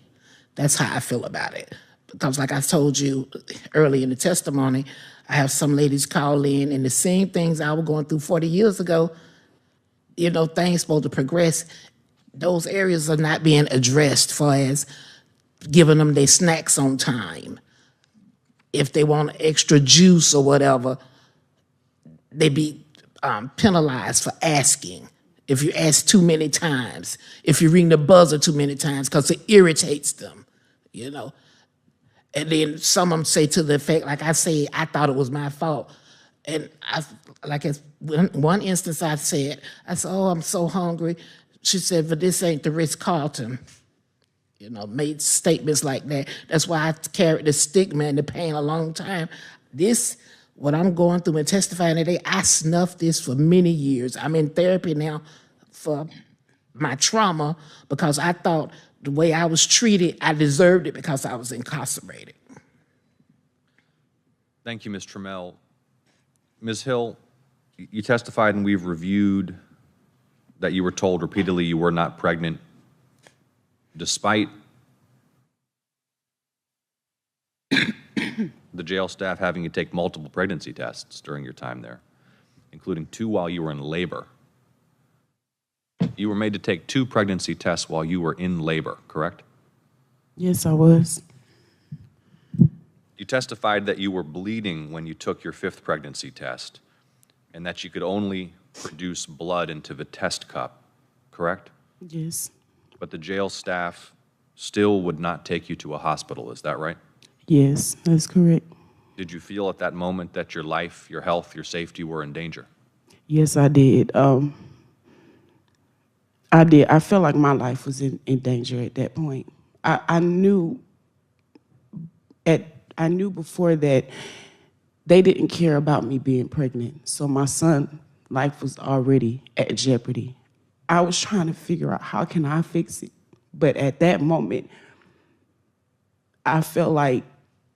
That's how I feel about it. Because like I told you early in the testimony, I have some ladies call in, and the same things I was going through 40 years ago, you know, things supposed to progress. Those areas are not being addressed, for as giving them their snacks on time. If they want extra juice or whatever, they be penalized for asking. If you ask too many times, if you ring the buzzer too many times, because it irritates them, you know. And then some of them say to the effect, like I say, I thought it was my fault. And one instance I said, oh, I'm so hungry. She said, but this ain't the Ritz-Carlton. You know, made statements like that. That's why I carried the stigma and the pain a long time. This, what I'm going through and testifying today, I snuffed this for many years. I'm in therapy now for my trauma because I thought the way I was treated, I deserved it because I was incarcerated. Thank you, Ms. Trammell. Ms. Hill, you testified and we've reviewed that you were told repeatedly you were not pregnant, despite the jail staff having you take multiple pregnancy tests during your time there, including 2 while you were in labor. You were made to take 2 pregnancy tests while you were in labor, correct? Yes, I was. You You testified that you were bleeding when you took your 5th pregnancy test and that you could only produce blood into the test cup, correct? Yes. But the jail staff still would not take you to a hospital, is that right? Yes, that's correct. Did you feel at that moment that your life, your health, your safety were in danger? Yes, I did. I did. I felt like my life was in danger at that point. I knew before that they didn't care about me being pregnant. So my son's life was already at jeopardy. I was trying to figure out how can I fix it. But at that moment, I felt like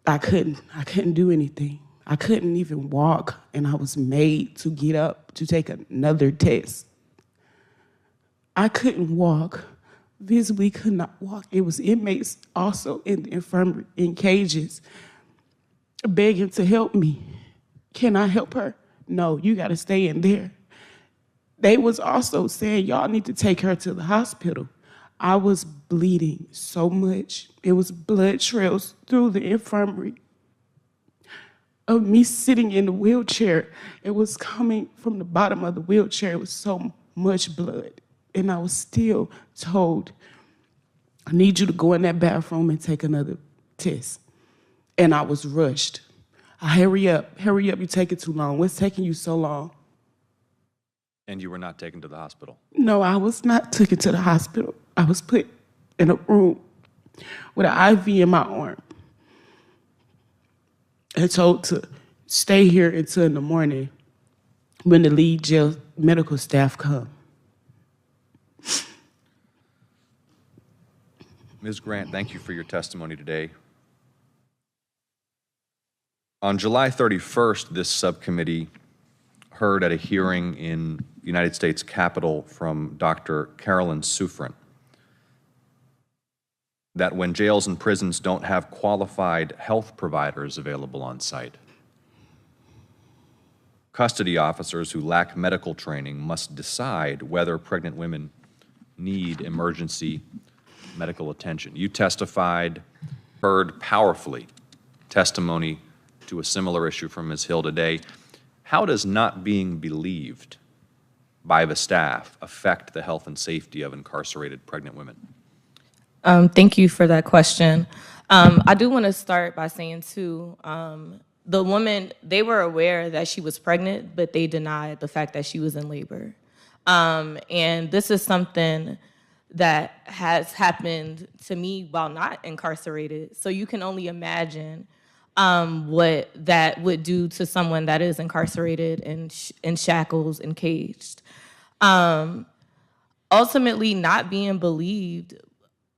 I couldn't do anything. I couldn't even walk, and I was made to get up to take another test. I couldn't walk, visibly could not walk. It was inmates also in the infirmary, in cages, begging to help me. Can I help her? No, you gotta stay in there. They was also saying, y'all need to take her to the hospital. I was bleeding so much. It was blood trails through the infirmary of me sitting in the wheelchair. It was coming from the bottom of the wheelchair. It was so much blood. And I was still told, I need you to go in that bathroom and take another test. And I was rushed. Hurry up, you're taking too long. What's taking you so long? And you were not taken to the hospital? No, I was not taken to the hospital. I was put in a room with an IV in my arm and told to stay here until in the morning when the lead jail medical staff come. Ms. Grant, thank you for your testimony today. On July 31st, this subcommittee heard at a hearing in the United States Capitol from Dr. Carolyn Sufrin that when jails and prisons don't have qualified health providers available on site, custody officers who lack medical training must decide whether pregnant women need emergency medical attention. You testified, heard powerfully testimony to a similar issue from Ms. Hill today. How does not being believed by the staff affect the health and safety of incarcerated pregnant women? Thank you for that question. I do want to start by saying, too, the woman, they were aware that she was pregnant, but they denied the fact that she was in labor. And this is something that has happened to me while not incarcerated. So you can only imagine what that would do to someone that is incarcerated and in shackles and caged. Ultimately, not being believed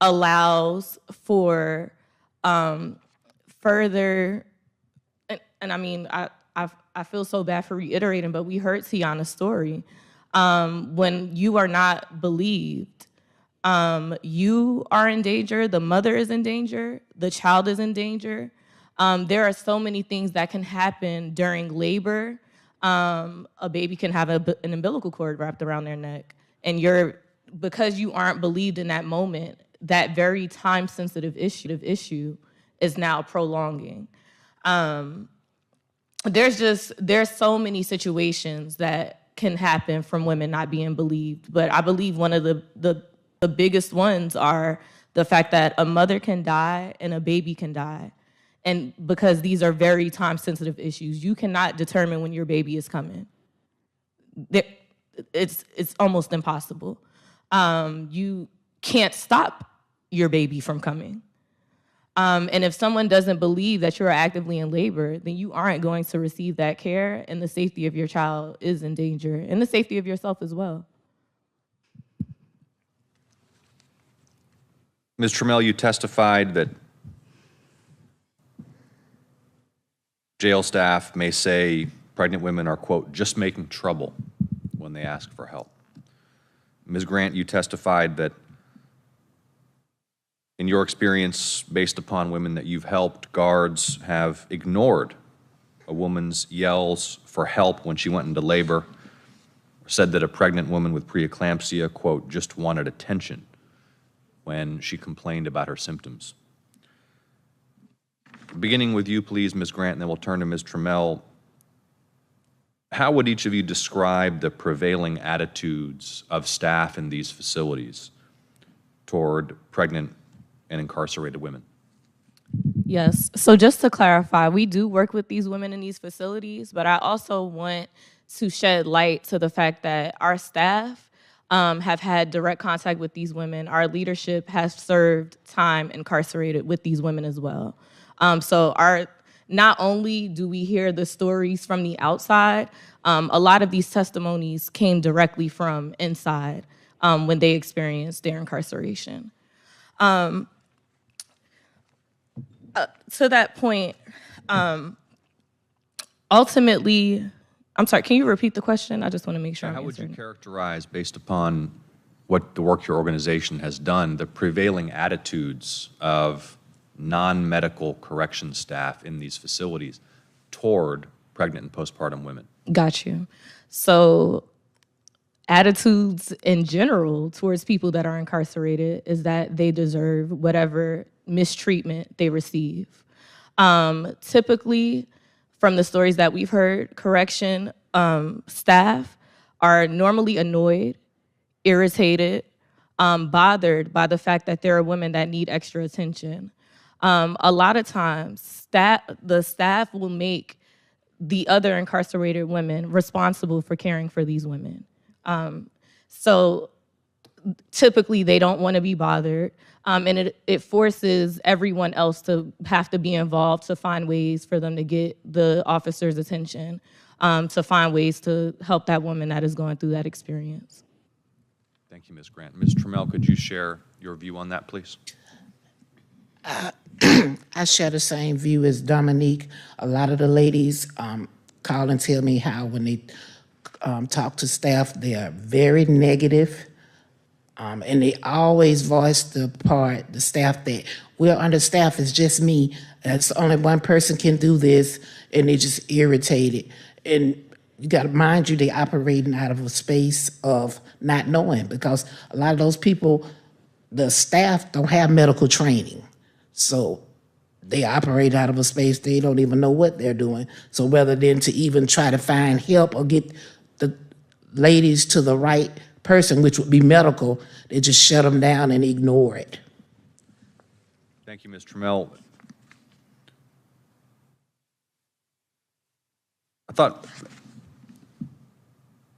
allows for further, and I mean, I feel so bad for reiterating, but we heard Tiana's story. When you are not believed, you are in danger, the mother is in danger, the child is in danger. There are so many things that can happen during labor. A baby can have an umbilical cord wrapped around their neck, and because you aren't believed in that moment, that very time-sensitive issue is now prolonging. There's so many situations that can happen from women not being believed, but I believe one of the biggest ones are the fact that a mother can die and a baby can die. And because these are very time-sensitive issues, you cannot determine when your baby is coming. It's almost impossible. You can't stop your baby from coming. And if someone doesn't believe that you're actively in labor, then you aren't going to receive that care, and the safety of your child is in danger, and the safety of yourself as well. Ms. Trammell, you testified that jail staff may say pregnant women are, quote, just making trouble when they ask for help. Ms. Grant, you testified that in your experience, based upon women that you've helped, guards have ignored a woman's yells for help when she went into labor, said that a pregnant woman with preeclampsia, quote, just wanted attention when she complained about her symptoms. beginning with you, please, Ms. Grant, and then we'll turn to Ms. Trammell. How would each of you describe the prevailing attitudes of staff in these facilities toward pregnant and incarcerated women? Yes. So just to clarify, we do work with these women in these facilities, but I also want to shed light to the fact that our staff have had direct contact with these women. Our leadership has served time incarcerated with these women as well. Not only do we hear the stories from the outside, a lot of these testimonies came directly from inside when they experienced their incarceration. To that point, ultimately, I'm sorry, can you repeat the question? I just want to make sure I'm How would you answering it. characterize, based upon what the work your organization has done, the prevailing attitudes of non-medical correction staff in these facilities toward pregnant and postpartum women? Got you. So attitudes in general towards people that are incarcerated is that they deserve whatever mistreatment they receive. Typically, from the stories that we've heard, correction staff are normally annoyed, irritated, bothered by the fact that there are women that need extra attention. A lot of times, the staff will make the other incarcerated women responsible for caring for these women. So typically they don't want to be bothered, and it forces everyone else to have to be involved to find ways for them to get the officer's attention, to find ways to help that woman that is going through that experience. Thank you, Ms. Grant. Ms. Trammell, could you share your view on that, please? I share the same view as Dominique. A lot of the ladies call and tell me how when they talk to staff, they are very negative, and they always voice the staff that we're understaffed, it's just me. That's only one person can do this, and they're just irritated. And you got to mind you, they're operating out of a space of not knowing, because a lot of those people, the staff don't have medical training. So they operate out of a space, they don't even know what they're doing. So rather than to even try to find help or get the ladies to the right person, which would be medical, they just shut them down and ignore it. Thank you, Ms. Trammell. I thought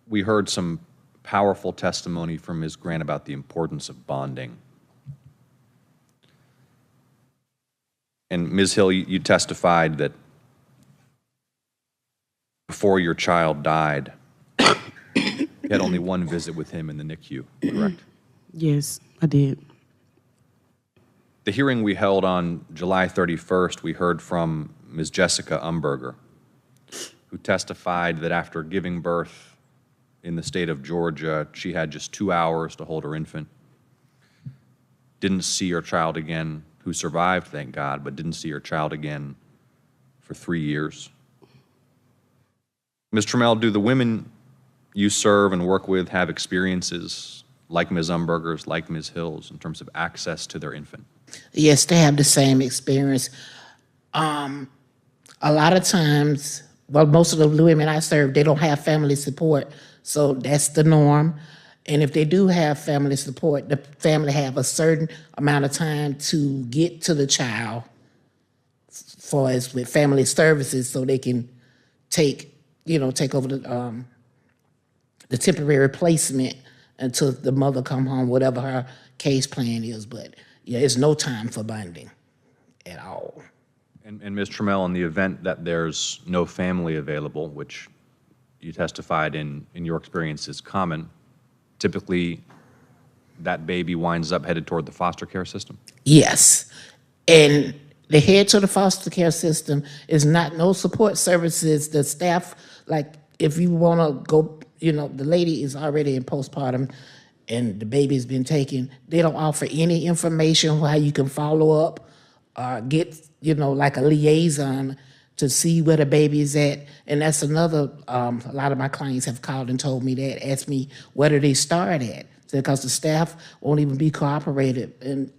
we heard some powerful testimony from Ms. Grant about the importance of bonding. And Ms. Hill, you testified that before your child died, you had only one visit with him in the NICU, correct? Yes, I did. The hearing we held on July 31st, we heard from Ms. Jessica Umberger, who testified that after giving birth in the state of Georgia, she had just 2 hours to hold her infant, didn't see her child again, who survived, thank God, but didn't see her child again for 3 years. Ms. Trammell, do the women you serve and work with have experiences like Ms. Umberger's, like Ms. Hill's, in terms of access to their infant? Yes, they have the same experience. A lot of times, well, most of the women I serve, they don't have family support, so that's the norm. And if they do have family support, the family have a certain amount of time to get to the child for as with family services, so they can take over the temporary placement until the mother come home, whatever her case plan is. But yeah, it's no time for bonding at all. And Ms. Trammell, in the event that there's no family available, which you testified in your experience is common, typically that baby winds up headed toward the foster care system? Yes. And the head to the foster care system is not no support services. The staff, like if you want to go, the lady is already in postpartum and the baby's been taken, they don't offer any information how you can follow up or get, like a liaison to see where the baby is at. And that's another, a lot of my clients have called and told me that, asked me, where do they start at? Because the staff won't even be cooperative. And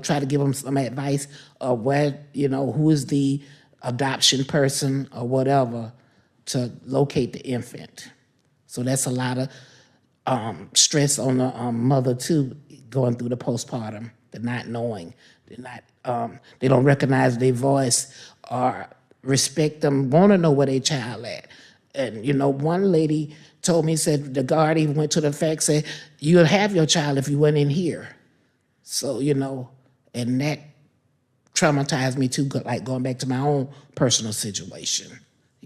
try to give them some advice of where, who is the adoption person or whatever to locate the infant. So that's a lot of stress on the mother too, going through the postpartum. They're not knowing, they don't recognize their voice or respect them, want to know where their child at. And one lady told me, said the guard even went to the fact, said, you'll have your child if you went in here. So, and that traumatized me too, like going back to my own personal situation.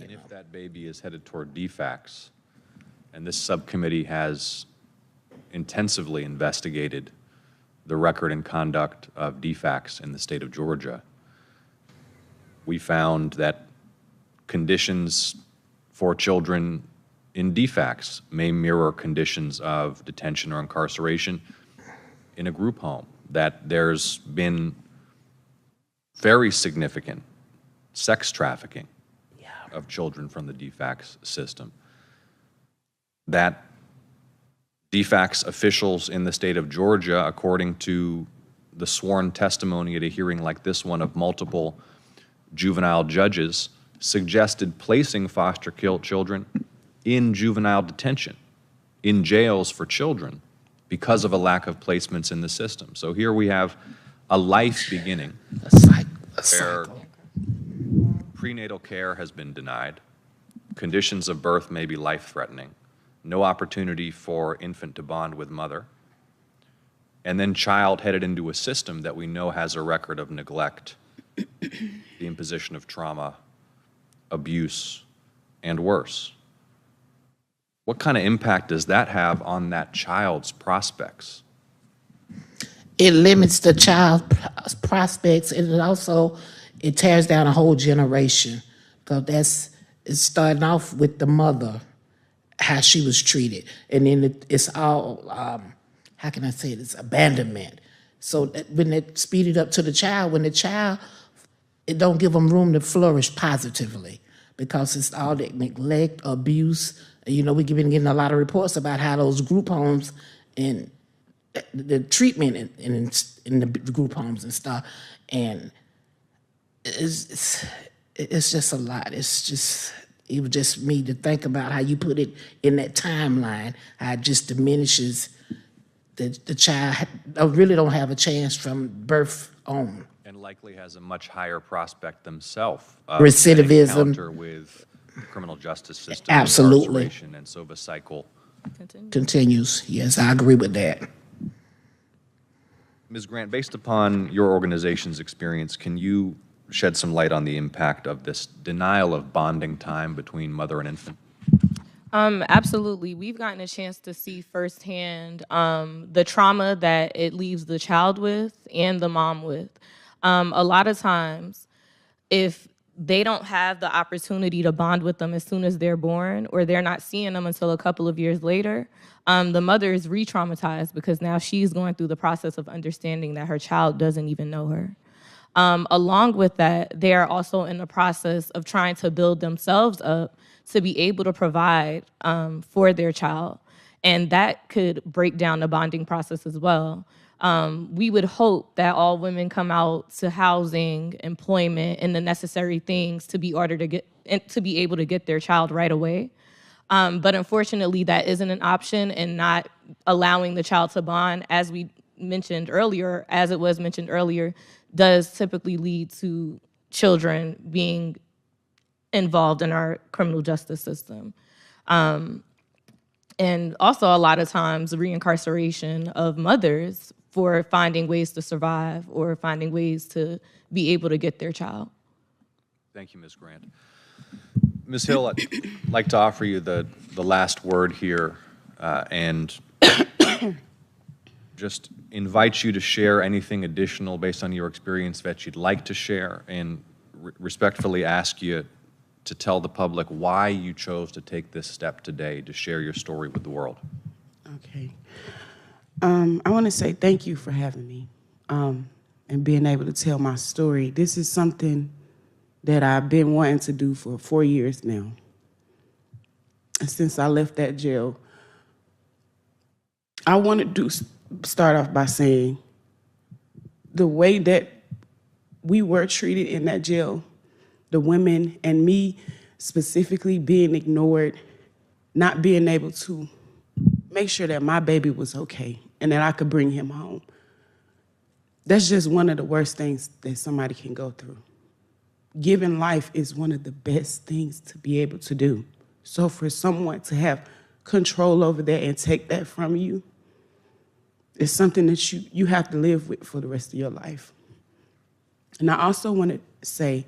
And if that baby is headed toward DFACS, and this subcommittee has intensively investigated the record and conduct of DFACS in the state of Georgia, we found that conditions for children in DFACS may mirror conditions of detention or incarceration in a group home, that there's been very significant sex trafficking of children from the DFACS system, that DFACS officials in the state of Georgia, according to the sworn testimony at a hearing like this one of multiple juvenile judges, suggested placing foster children in juvenile detention, in jails for children, because of a lack of placements in the system. So here we have a life beginning where prenatal care has been denied, conditions of birth may be life-threatening, no opportunity for infant to bond with mother, and then child headed into a system that we know has a record of neglect, the imposition of trauma, abuse, and worse. What kind of impact does that have on that child's prospects? It limits the child's prospects, and it tears down a whole generation, because it's starting off with the mother, how she was treated, and then it's all, how can I say it, it's abandonment. So when it speeded up to the child, when the child, it don't give them room to flourish positively, because it's all that neglect, abuse. We've been getting a lot of reports about how those group homes and the treatment in the group homes and stuff, and it's just a lot. It was just me to think about how you put it in that timeline, how it just diminishes the child. I really don't have a chance from birth on. And likely has a much higher prospect themselves of Recidivism. encounter with the criminal justice system, Absolutely. incarceration, and so the cycle Continues. Yes, I agree with that. Ms. Grant, based upon your organization's experience, can you shed some light on the impact of this denial of bonding time between mother and infant? Absolutely. We've gotten a chance to see firsthand the trauma that it leaves the child with and the mom with. A lot of times, if they don't have the opportunity to bond with them as soon as they're born, or they're not seeing them until a couple of years later, the mother is re-traumatized, because now she's going through the process of understanding that her child doesn't even know her. Along with that, they are also in the process of trying to build themselves up to be able to provide for their child. And that could break down the bonding process as well. We would hope that all women come out to housing, employment, and the necessary things to be able to get their child right away. But unfortunately, that isn't an option, and not allowing the child to bond, as it was mentioned earlier, does typically lead to children being involved in our criminal justice system. And also a lot of times reincarceration of mothers for finding ways to survive or finding ways to be able to get their child. Thank you, Ms. Grant. Ms. Hill, I'd like to offer you the last word here and just invite you to share anything additional based on your experience that you'd like to share, and respectfully ask you to tell the public why you chose to take this step today to share your story with the world. Okay. I want to say thank you for having me and being able to tell my story. This is something that I've been wanting to do for 4 years now. And since I left that jail, I want to start off by saying the way that we were treated in that jail, the women and me specifically being ignored, not being able to make sure that my baby was okay and that I could bring him home. That's just one of the worst things that somebody can go through. Giving life is one of the best things to be able to do. So for someone to have control over that and take that from you, it's something that you have to live with for the rest of your life. And I also want to say,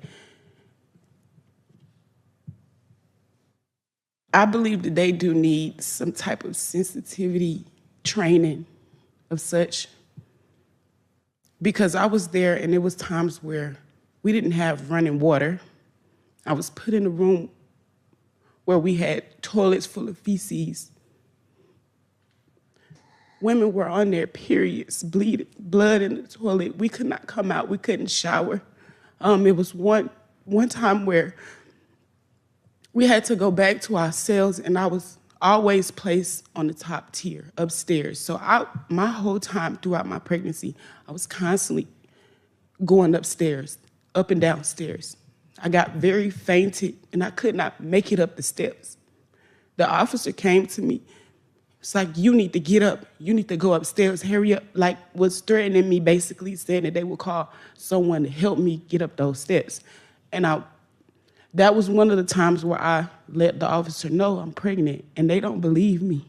I believe that they do need some type of sensitivity training of such, because I was there and there was times where we didn't have running water. I was put in a room where we had toilets full of feces. Women were on their periods, bleeding, blood in the toilet. We could not come out, we couldn't shower. It was one time where we had to go back to our cells, and I was always placed on the top tier, upstairs. So my whole time throughout my pregnancy, I was constantly going upstairs, up and downstairs. I got very fainted, and I could not make it up the steps. The officer came to me. It's like, you need to get up. You need to go upstairs, hurry up. Like, was threatening me, basically saying that they would call someone to help me get up those steps. And that was one of the times where I let the officer know I'm pregnant, and they don't believe me.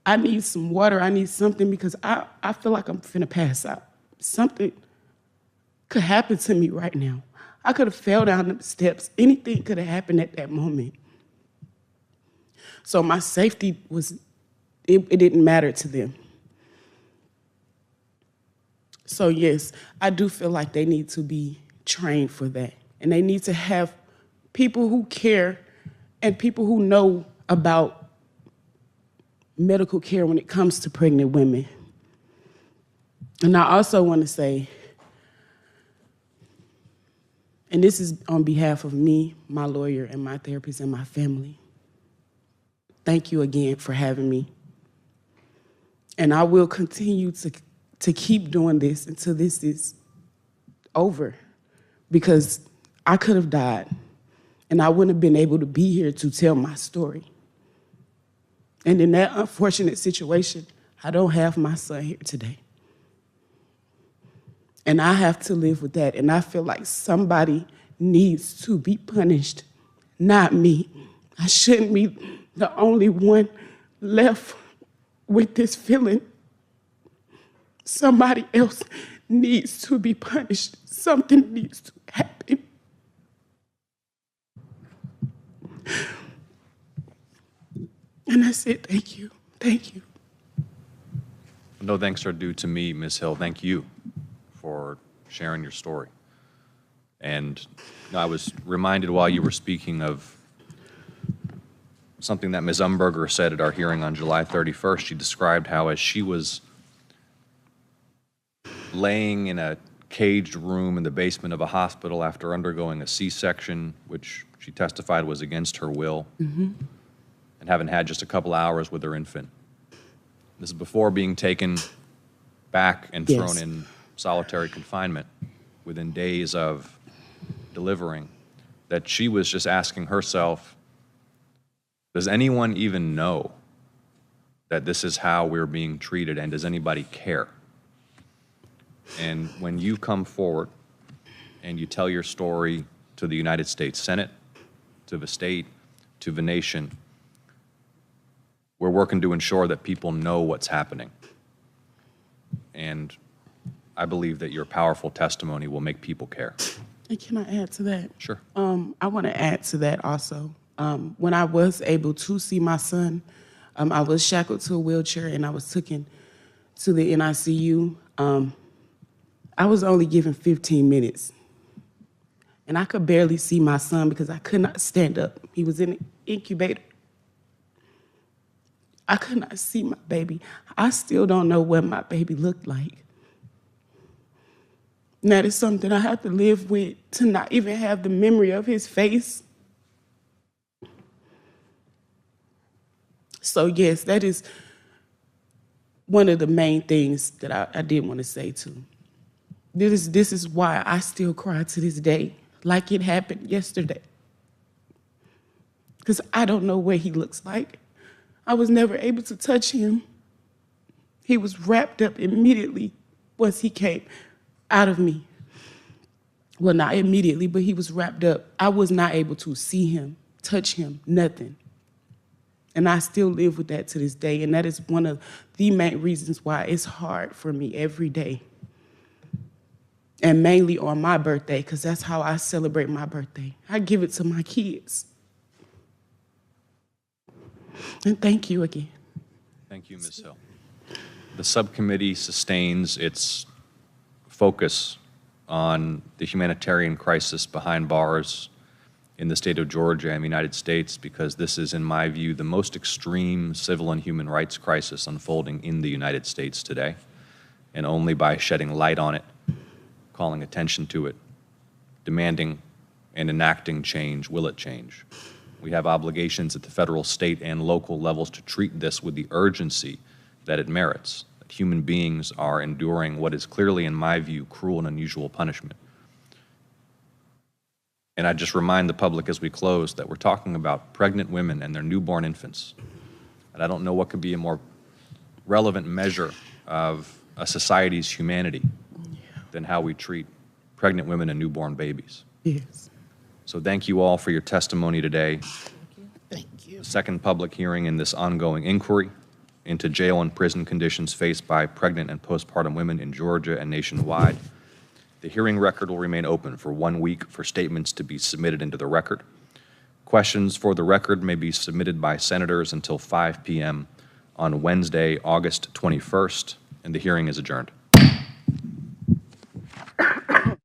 I need some water. I need something, because I feel like I'm finna pass out. Something could happen to me right now. I could have fell down the steps. Anything could have happened at that moment. So my safety it didn't matter to them. So yes, I do feel like they need to be trained for that. And they need to have people who care and people who know about medical care when it comes to pregnant women. And I also want to say, and this is on behalf of me, my lawyer, and my therapist, and my family, thank you again for having me. And I will continue to keep doing this until this is over, because I could have died, and I wouldn't have been able to be here to tell my story. And in that unfortunate situation, I don't have my son here today. And I have to live with that. And I feel like somebody needs to be punished, not me. I shouldn't be the only one left with this feeling. Somebody else needs to be punished. Something needs to happen. And I said, thank you, thank you. No thanks are due to me, Ms. Hill. Thank you for sharing your story. And I was reminded while you were speaking of something that Ms. Umberger said at our hearing on July 31st. She described how, as she was laying in a caged room in the basement of a hospital after undergoing a C-section, which she testified was against her will, and having had just a couple hours with her infant. This is before being taken back and thrown in solitary confinement within days of delivering, that she was just asking herself, does anyone even know that this is how we're being treated, and does anybody care? And when you come forward and you tell your story to the United States Senate, to the state, to the nation, we're working to ensure that people know what's happening. And I believe that your powerful testimony will make people care. And can I add to that? Sure. I want to add to that also. When I was able to see my son, I was shackled to a wheelchair and I was taken to the NICU. I was only given 15 minutes. And I could barely see my son because I could not stand up. He was in an incubator. I could not see my baby. I still don't know what my baby looked like. And that is something I have to live with, to not even have the memory of his face. So yes, that is one of the main things that I did want to say too. This is why I still cry to this day, like it happened yesterday. Because I don't know what he looks like. I was never able to touch him. He was wrapped up immediately once he came out of me. Well, not immediately, but he was wrapped up. I was not able to see him, touch him, nothing. And I still live with that to this day, and that is one of the main reasons why it's hard for me every day. And mainly on my birthday, because that's how I celebrate my birthday. I give it to my kids. And thank you again. Thank you, Ms. Hill. The subcommittee sustains its focus on the humanitarian crisis behind bars in the state of Georgia and the United States because this is, in my view, the most extreme civil and human rights crisis unfolding in the United States today. And only by shedding light on it, calling attention to it, demanding and enacting change will it change. We have obligations at the federal, state, and local levels to treat this with the urgency that it merits. That human beings are enduring what is clearly, in my view, cruel and unusual punishment. And I just remind the public as we close that we're talking about pregnant women and their newborn infants. And I don't know what could be a more relevant measure of a society's humanity than how we treat pregnant women and newborn babies. Yes. So thank you all for your testimony today. Thank you. The second public hearing in this ongoing inquiry into jail and prison conditions faced by pregnant and postpartum women in Georgia and nationwide. The hearing record will remain open for 1 week for statements to be submitted into the record. Questions for the record may be submitted by senators until 5 p.m. on Wednesday, August 21st, and the hearing is adjourned.